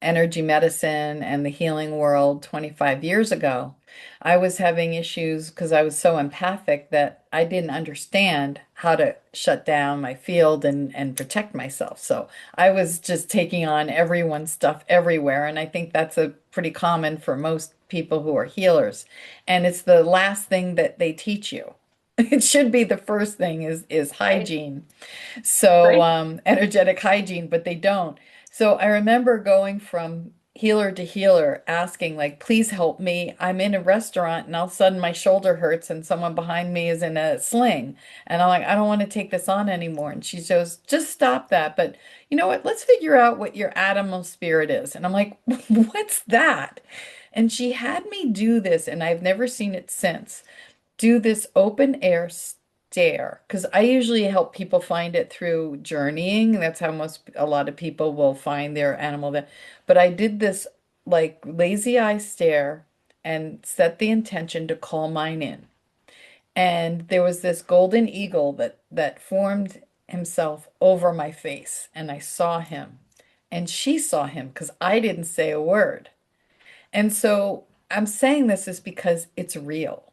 Speaker 1: energy medicine and the healing world 25 years ago. I was having issues because I was so empathic that I didn't understand how to shut down my field and protect myself. So I was just taking on everyone's stuff everywhere. And I think that's a pretty common for most people who are healers. And it's the last thing that they teach you. It should be the first thing is
Speaker 2: Right.
Speaker 1: hygiene. So,
Speaker 2: Right.
Speaker 1: energetic hygiene, but they don't. So I remember going from healer to healer asking like, please help me. I'm in a restaurant and all of a sudden my shoulder hurts and someone behind me is in a sling. And I'm like, I don't want to take this on anymore. And she goes, just stop that. But you know what? Let's figure out what your animal spirit is. And I'm like, what's that? And she had me do this, and I've never seen it since. Do this open air stare because I usually help people find it through journeying. That's how a lot of people will find their animal that. But I did this like lazy eye stare and set the intention to call mine in. And there was this golden eagle that formed himself over my face, and I saw him, and she saw him because I didn't say a word. And so I'm saying this is because it's real.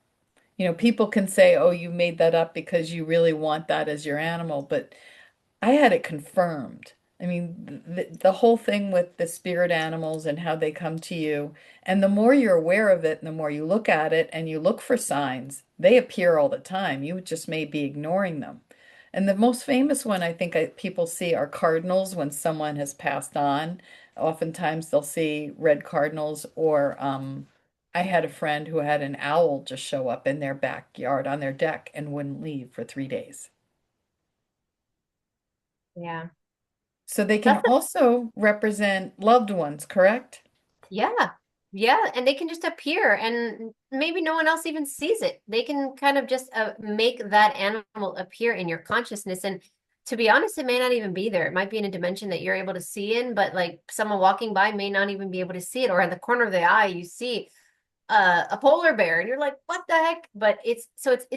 Speaker 1: People can say, oh, you made that up because you really want that as your animal, but I had it confirmed. I mean, the whole thing with the spirit animals and how they come to you, and the more you're aware of it, and the more you look at it and you look for signs, they appear all the time. You just may be ignoring them. And the most famous one I think people see are cardinals when someone has passed on. Oftentimes they'll see red cardinals, or I had a friend who had an owl just show up in their backyard on their deck and wouldn't leave for 3 days.
Speaker 2: Yeah.
Speaker 1: So they can
Speaker 2: That's
Speaker 1: also represent loved ones, correct?
Speaker 2: Yeah. Yeah. And they can just appear and maybe no one else even sees it. They can kind of just make that animal appear in your consciousness. And to be honest, it may not even be there. It might be in a dimension that you're able to see in, but like someone walking by may not even be able to see it. Or in the corner of the eye, you see a polar bear and you're like, what the heck? But it's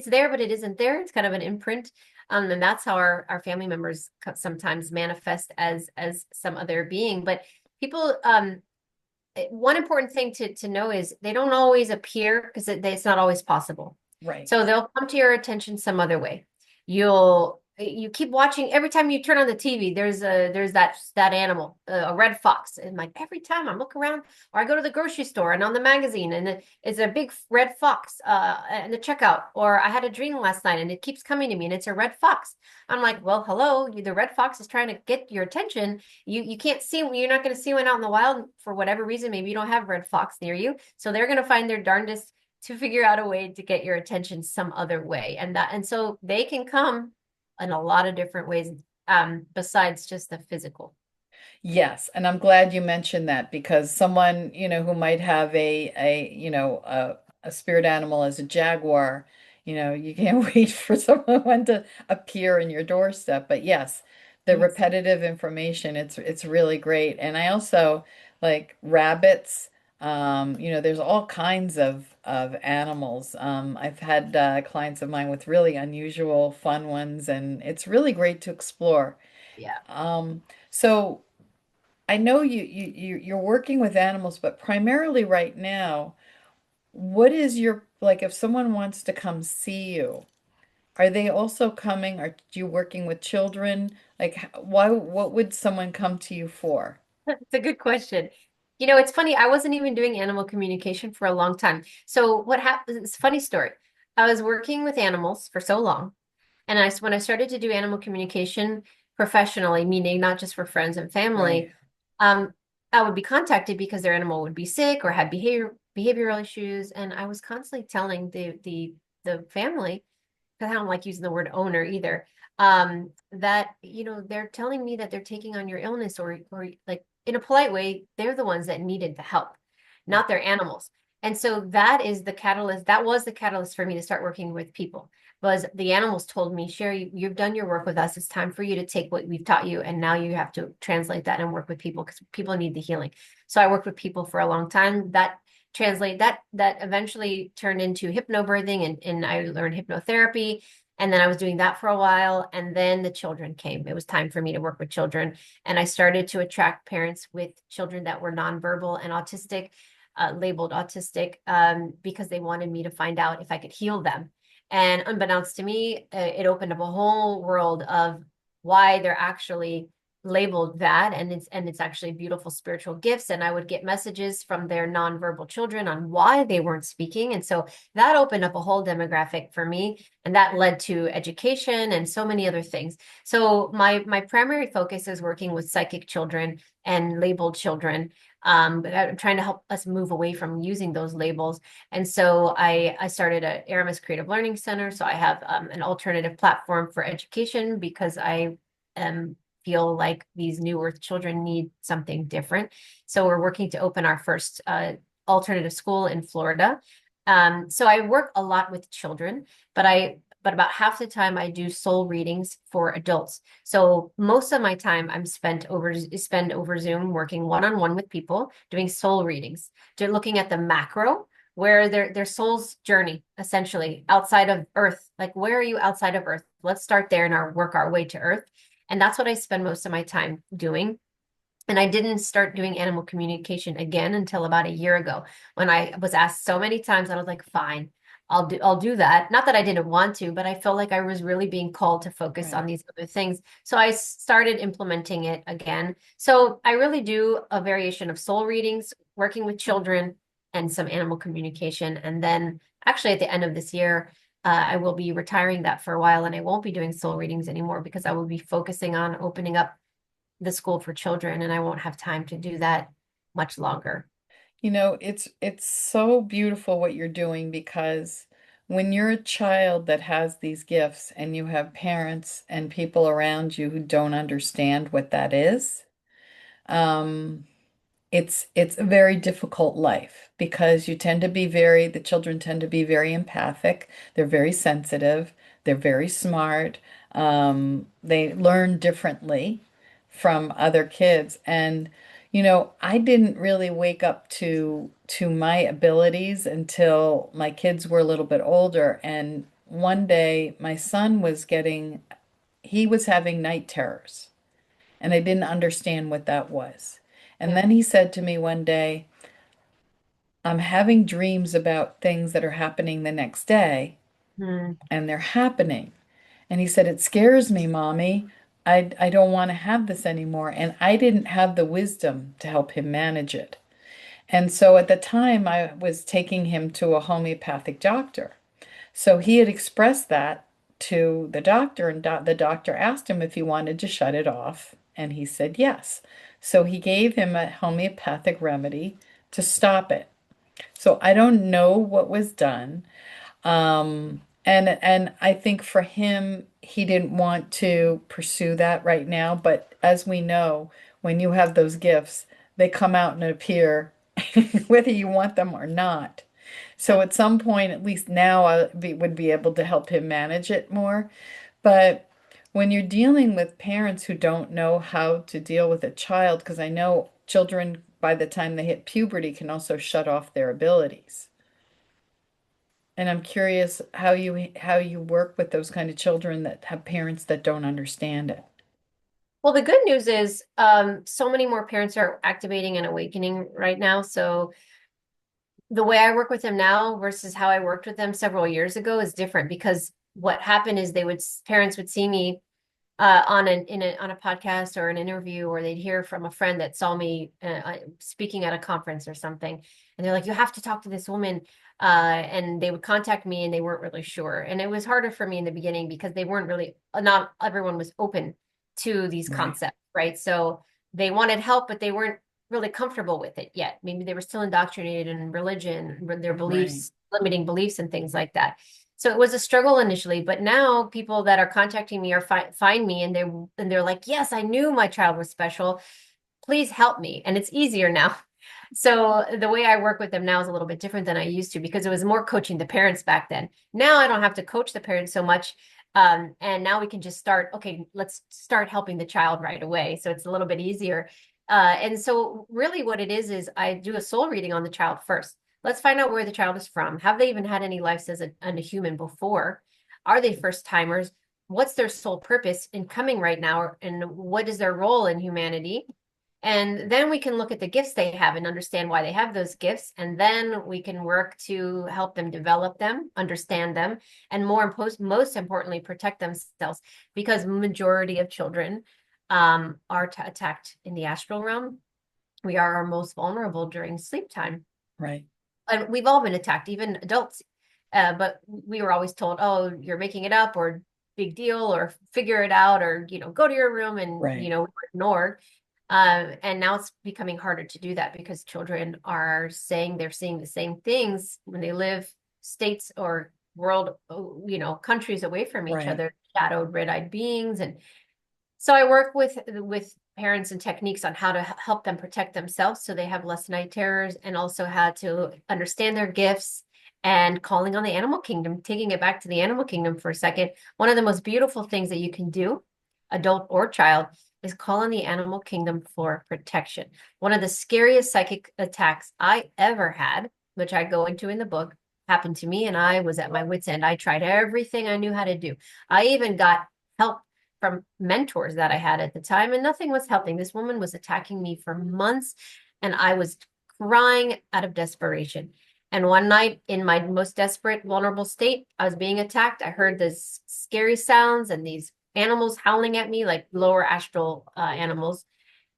Speaker 2: there, but it isn't there. It's kind of an imprint. And that's how our family members sometimes manifest as some other being. But people one important thing to know is they don't always appear because it's not always possible.
Speaker 1: Right.
Speaker 2: So they'll come to your attention some other way. You keep watching every time you turn on the TV, there's that animal, a red fox. And like every time I look around or I go to the grocery store and on the magazine and it's a big red fox in the checkout. Or I had a dream last night and it keeps coming to me and it's a red fox. I'm like, well, hello, the red fox is trying to get your attention. You can't see, you're not going to see one out in the wild for whatever reason. Maybe you don't have red fox near you. So they're going to find their darndest to figure out a way to get your attention some other way. And so they can come in a lot of different ways, besides just the physical.
Speaker 1: Yes, and I'm glad you mentioned that because someone, who might have a spirit animal as a jaguar, you can't wait for someone to appear in your doorstep. But yes, the
Speaker 2: Yes.
Speaker 1: repetitive information, it's really great. And I also like rabbits. There's all kinds of animals. I've had clients of mine with really unusual, fun ones, and it's really great to explore.
Speaker 2: Yeah.
Speaker 1: So I know you're working with animals, but primarily right now, what is your like if someone wants to come see you, are they also coming? Are you working with children? Like why what would someone come to you for?
Speaker 2: It's a good question. It's funny. I wasn't even doing animal communication for a long time. So what happened? It's a funny story. I was working with animals for so long. And when I started to do animal communication professionally, meaning not just for friends and
Speaker 1: Right.
Speaker 2: family, um, I would be contacted because their animal would be sick or had behavioral issues. And I was constantly telling the family, because I don't like using the word owner either, that, they're telling me that they're taking on your illness or like in a polite way, they're the ones that needed the help, not their animals. And so that is the catalyst. That was the catalyst for me to start working with people. Was the animals told me, Sherri, you've done your work with us. It's time for you to take what we've taught you, and now you have to translate that and work with people because people need the healing. So I worked with people for a long time. That eventually turned into hypnobirthing, and I learned hypnotherapy. And then I was doing that for a while. And then the children came. It was time for me to work with children. And I started to attract parents with children that were nonverbal and autistic, labeled autistic, because they wanted me to find out if I could heal them. And unbeknownst to me, it opened up a whole world of why they're actually labeled that, and it's actually beautiful spiritual gifts. And I would get messages from their nonverbal children on why they weren't speaking. And so that opened up a whole demographic for me, and that led to education and so many other things. So my primary focus is working with psychic children and labeled children. But I'm trying to help us move away from using those labels. And so I started a Aramis Creative Learning Center. So I have an alternative platform for education because I feel like these New Earth children need something different. So we're working to open our first alternative school in Florida. So I work a lot with children, but about half the time I do soul readings for adults. So most of my time I'm spend over Zoom working one-on-one with people doing soul readings, looking at the macro, where their soul's journey essentially outside of Earth. Like, where are you outside of Earth? Let's start there and work our way to Earth. And that's what I spend most of my time doing. And I didn't start doing animal communication again until about a year ago when I was asked so many times. I was like, fine, I'll do that. Not that I didn't want to, but I felt like I was really being called to focus on
Speaker 1: Right.
Speaker 2: these other things. So I started implementing it again. So I really do a variation of soul readings, working with children, and some animal communication. And then actually at the end of this year, I will be retiring that for a while, and I won't be doing soul readings anymore because I will be focusing on opening up the school for children, and I won't have time to do that much longer.
Speaker 1: It's so beautiful what you're doing because when you're a child that has these gifts and you have parents and people around you who don't understand what that is, um, it's a very difficult life because the children tend to be very empathic. They're very sensitive. They're very smart. They learn differently from other kids. And, I didn't really wake up to my abilities until my kids were a little bit older. And one day my son he was having night terrors and I didn't understand what that was. And
Speaker 2: Yeah.
Speaker 1: then he said to me one day, I'm having dreams about things that are happening the next day,
Speaker 2: Hmm.
Speaker 1: and they're happening. And he said, it scares me, Mommy. I don't want to have this anymore. And I didn't have the wisdom to help him manage it. And so at the time, I was taking him to a homeopathic doctor. So he had expressed that to the doctor, and the doctor asked him if he wanted to shut it off, and he said yes. So he gave him a homeopathic remedy to stop it. So I don't know what was done. And I think for him, he didn't want to pursue that right now. But as we know, when you have those gifts, they come out and appear whether you want them or not. So
Speaker 2: Yep.
Speaker 1: at some point, at least now, would be able to help him manage it more. But when you're dealing with parents who don't know how to deal with a child, because I know children, by the time they hit puberty, can also shut off their abilities. And I'm curious how you work with those kind of children that have parents that don't understand it.
Speaker 2: Well, the good news is so many more parents are activating and awakening right now. So the way I work with them now versus how I worked with them several years ago is different because what happened is parents would see me on a podcast or an interview, or they'd hear from a friend that saw me speaking at a conference or something, and they're like, you have to talk to this woman, and they would contact me and they weren't really sure, and it was harder for me in the beginning because they weren't really, not everyone was open to these
Speaker 1: Right,
Speaker 2: concepts, right? So they wanted help, but they weren't really comfortable with it yet. Maybe they were still indoctrinated in religion, their
Speaker 1: right.
Speaker 2: beliefs, limiting beliefs and things like that. So it was a struggle initially, but now people that are contacting me find me, and they're like, "Yes, I knew my child was special. Please help me." And it's easier now. So the way I work with them now is a little bit different than I used to because it was more coaching the parents back then. Now I don't have to coach the parents so much. And now we can just start, okay, let's start helping the child right away. So it's a little bit easier. And so really what it is I do a soul reading on the child first. Let's find out where the child is from. Have they even had any lives as a human before? Are they first timers? What's their sole purpose in coming right now? And what is their role in humanity? And then we can look at the gifts they have and understand why they have those gifts. And then we can work to help them develop them, understand them, and most importantly, protect themselves because majority of children are attacked in the astral realm. We are our most vulnerable during sleep time.
Speaker 1: Right,
Speaker 2: And we've all been attacked, even adults. But we were always told, oh, you're making it up, or big deal, or figure it out, or, go to your room and,
Speaker 1: right.
Speaker 2: ignored. And now it's becoming harder to do that because children are saying they're seeing the same things when they live states or world, countries away from each
Speaker 1: Right.
Speaker 2: other, shadowed red-eyed beings. And so I work with parents and techniques on how to help them protect themselves so they have less night terrors, and also how to understand their gifts and calling on the animal kingdom, taking it back to the animal kingdom for a second. One of the most beautiful things that you can do, adult or child, is call on the animal kingdom for protection. One of the scariest psychic attacks I ever had, which I go into in the book, happened to me, and I was at my wit's end. I tried everything I knew how to do. I even got help from mentors that I had at the time, and nothing was helping. This woman was attacking me for months, and I was crying out of desperation. And one night, in my most desperate, vulnerable state, I was being attacked. I heard these scary sounds and these animals howling at me, like lower astral animals.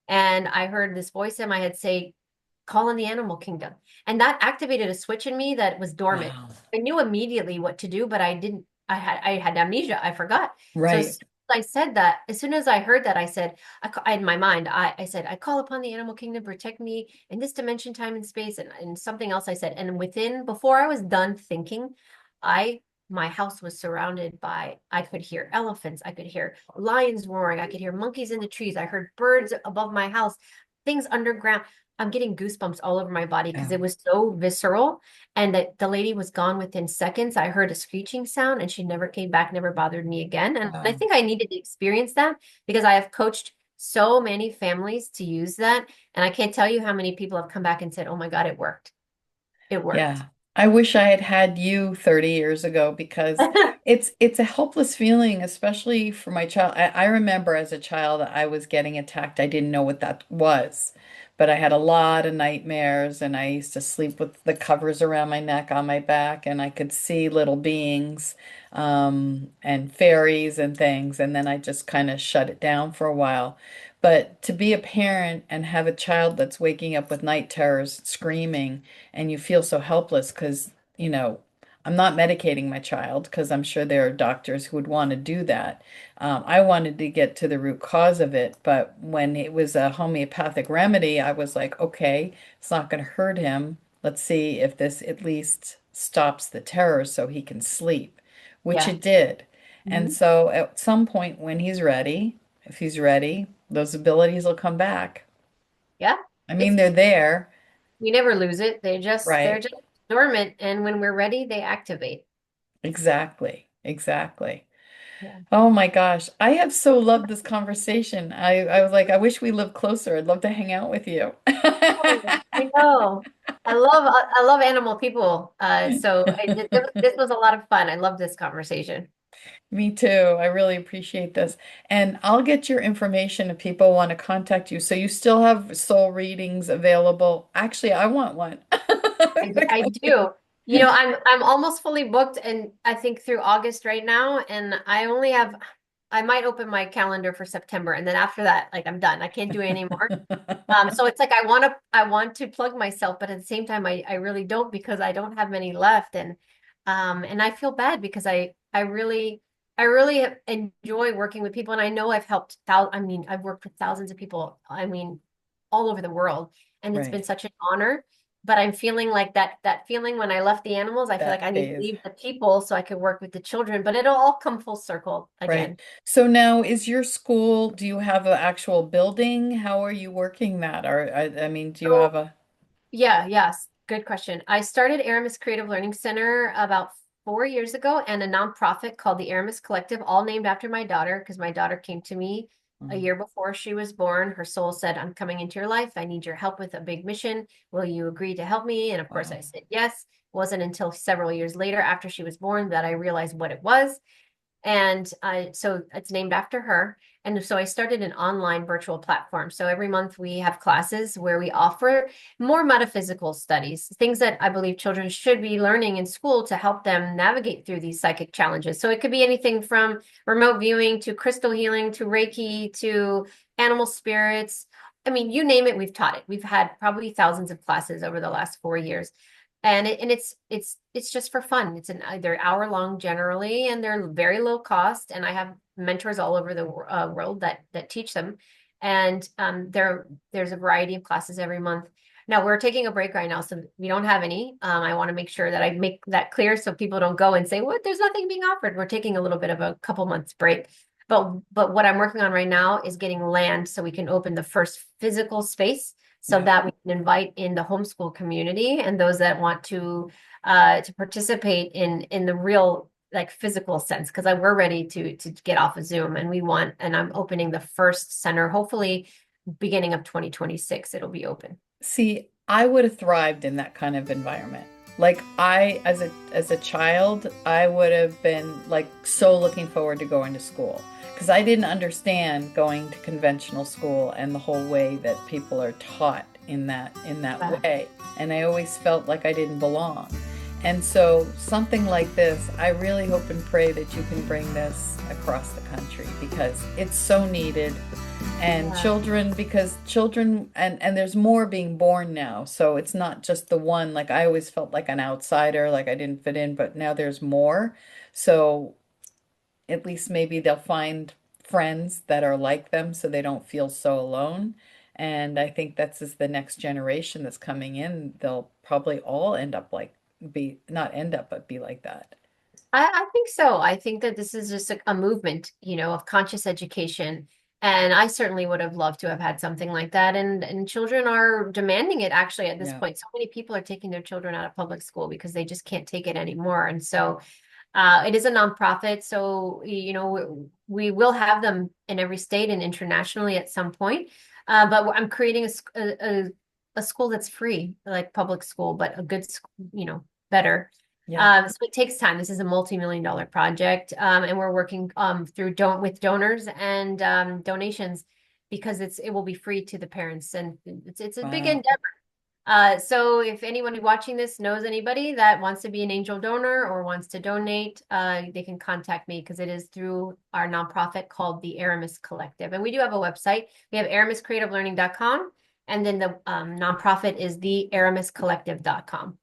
Speaker 2: And I heard this voice in my head say, call in the animal kingdom. And that activated a switch in me that was dormant.
Speaker 1: Wow.
Speaker 2: I knew immediately what to do, but I didn't, I had amnesia. I forgot. So as
Speaker 1: Right.
Speaker 2: soon as I said that, as soon as I heard that, I said, in my mind, I said, I call upon the animal kingdom, protect me in this dimension, time, and space, and something else I said. And before I was done thinking, I my house was surrounded by, I could hear elephants, I could hear lions roaring, I could hear monkeys in the trees, I heard birds above my house, things underground. I'm getting goosebumps all over my body because
Speaker 1: Yeah.
Speaker 2: it was so visceral. And that the lady was gone within seconds. I heard a screeching sound and she never came back, never bothered me again. And I
Speaker 1: Wow.
Speaker 2: think I needed to experience that because I have coached so many families to use that. And I can't tell you how many people have come back and said, oh my God, it worked. It worked.
Speaker 1: Yeah. I wish I had had you 30 years ago because it's a helpless feeling, especially for my child. I remember as a child I was getting attacked. I didn't know what that was, but I had a lot of nightmares and I used to sleep with the covers around my neck on my back and I could see little beings and fairies and things, and then I just kind of shut it down for a while. But to be a parent and have a child that's waking up with night terrors, screaming, and you feel so helpless because, I'm not medicating my child because I'm sure there are doctors who would want to do that. I wanted to get to the root cause of it, but when it was a homeopathic remedy, I was like, okay, it's not going to hurt him. Let's see if this at least stops the terror so he can sleep, which
Speaker 2: Yeah.
Speaker 1: it did. And
Speaker 2: Mhm.
Speaker 1: so at some point when he's ready, if he's ready, those abilities will come back.
Speaker 2: Yeah.
Speaker 1: I mean,
Speaker 2: It's
Speaker 1: they're there,
Speaker 2: We never lose it. They're
Speaker 1: right?
Speaker 2: just dormant. And when we're ready, they activate.
Speaker 1: Exactly. Exactly.
Speaker 2: Yeah.
Speaker 1: Oh my gosh. I have so loved this conversation. I was like, I wish we lived closer. I'd love to hang out with you.
Speaker 2: Oh, I know. I love animal people. This was a lot of fun. I love this conversation.
Speaker 1: Me too. I really appreciate this. And I'll get your information if people want to contact you. So you still have soul readings available. Actually, I want one.
Speaker 2: I do. I'm almost fully booked, and I think through August right now, and I might open my calendar for September, and then after that, like I'm done. I can't do it anymore. So it's like I want to plug myself, but at the same time, I really don't because I don't have many left, and I feel bad because I really enjoy working with people, and I know I've helped I mean, I've worked with thousands of people. I mean, all over the world, and it's been
Speaker 1: Right.
Speaker 2: such an honor. But I'm feeling like that feeling when I left the animals. I feel like
Speaker 1: That
Speaker 2: I need to
Speaker 1: phase.
Speaker 2: leave the people so I could work with the children. But it'll all come full circle
Speaker 1: Right.
Speaker 2: again.
Speaker 1: So now is your school, do you have an actual building? How are you working that? Or I mean, do you have
Speaker 2: So
Speaker 1: a
Speaker 2: yeah, yes. Good question. I started Aramis Creative Learning Center about 4 years ago, and a nonprofit called the Aramis Collective, all named after my daughter, because my daughter came to me a
Speaker 1: Mm.
Speaker 2: year before she was born. Her soul said, I'm coming into your life. I need your help with a big mission. Will you agree to help me? And of course,
Speaker 1: Wow.
Speaker 2: I said yes. Wasn't until several years later, after she was born, that I realized what it was. And so it's named after her. And so I started an online virtual platform. So every month we have classes where we offer more metaphysical studies, things that I believe children should be learning in school to help them navigate through these psychic challenges. So it could be anything from remote viewing to crystal healing to Reiki to animal spirits. I mean, you name it, we've taught it. We've had probably thousands of classes over the last 4 years, and it's just for fun. They're hour long generally, and they're very low cost. And I have mentors all over the world that teach them. And there's a variety of classes every month. Now we're taking a break right now, so we don't have any. I want to make sure that I make that clear so people don't go and say, "What? There's nothing being offered." We're taking a little bit of a couple months break. But what I'm working on right now is getting land so we can open the first physical space so
Speaker 1: Yeah.
Speaker 2: that we can invite in the homeschool community and those that want to participate in the real like physical sense because we're ready to get off of Zoom and I'm opening the first center hopefully beginning of 2026 it'll be open.
Speaker 1: See, I would have thrived in that kind of environment. Like I, as a child, I would have been like so looking forward to going to school because I didn't understand going to conventional school and the whole way that people are taught in that
Speaker 2: Uh,
Speaker 1: way. And I always felt like I didn't belong. And so something like this, I really hope and pray that you can bring this across the country because it's so needed. And
Speaker 2: yeah.
Speaker 1: children, because children, and there's more being born now, so it's not just the one. Like I always felt like an outsider, like I didn't fit in, but now there's more. So at least maybe they'll find friends that are like them so they don't feel so alone. And I think that's as the next generation that's coming in, they'll probably all end up like be not end up, but be like that.
Speaker 2: I think so. I think that this is just a movement, of conscious education. And I certainly would have loved to have had something like that. And children are demanding it actually at this
Speaker 1: Yeah.
Speaker 2: point. So many people are taking their children out of public school because they just can't take it anymore. And so it is a nonprofit. So, we will have them in every state and internationally at some point. But I'm creating a school that's free, like public school, but a good, better.
Speaker 1: Yeah.
Speaker 2: So it takes time. This is a multi-million-dollar project, and we're working through don't with donors and donations because it will be free to the parents, and it's a big
Speaker 1: Wow.
Speaker 2: endeavor. So if anyone watching this knows anybody that wants to be an angel donor or wants to donate, they can contact me because it is through our nonprofit called the Aramis Collective, and we do have a website. We have aramiscreativelearning.com, and then the nonprofit is the aramiscollective.com.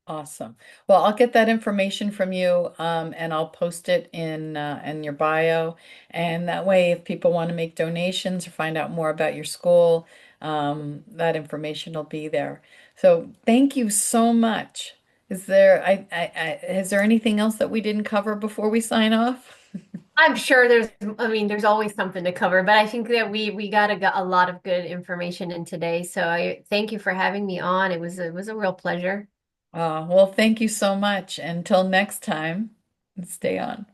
Speaker 1: Awesome. Well, I'll get that information from you, and I'll post it in your bio. And that way, if people want to make donations or find out more about your school, that information will be there. So thank you so much. Is there anything else that we didn't cover before we sign off?
Speaker 2: I'm sure there's always something to cover, but I think that we got a lot of good information in today. So I thank you for having me on. It was a real pleasure.
Speaker 1: Well, thank you so much. Until next time, stay on.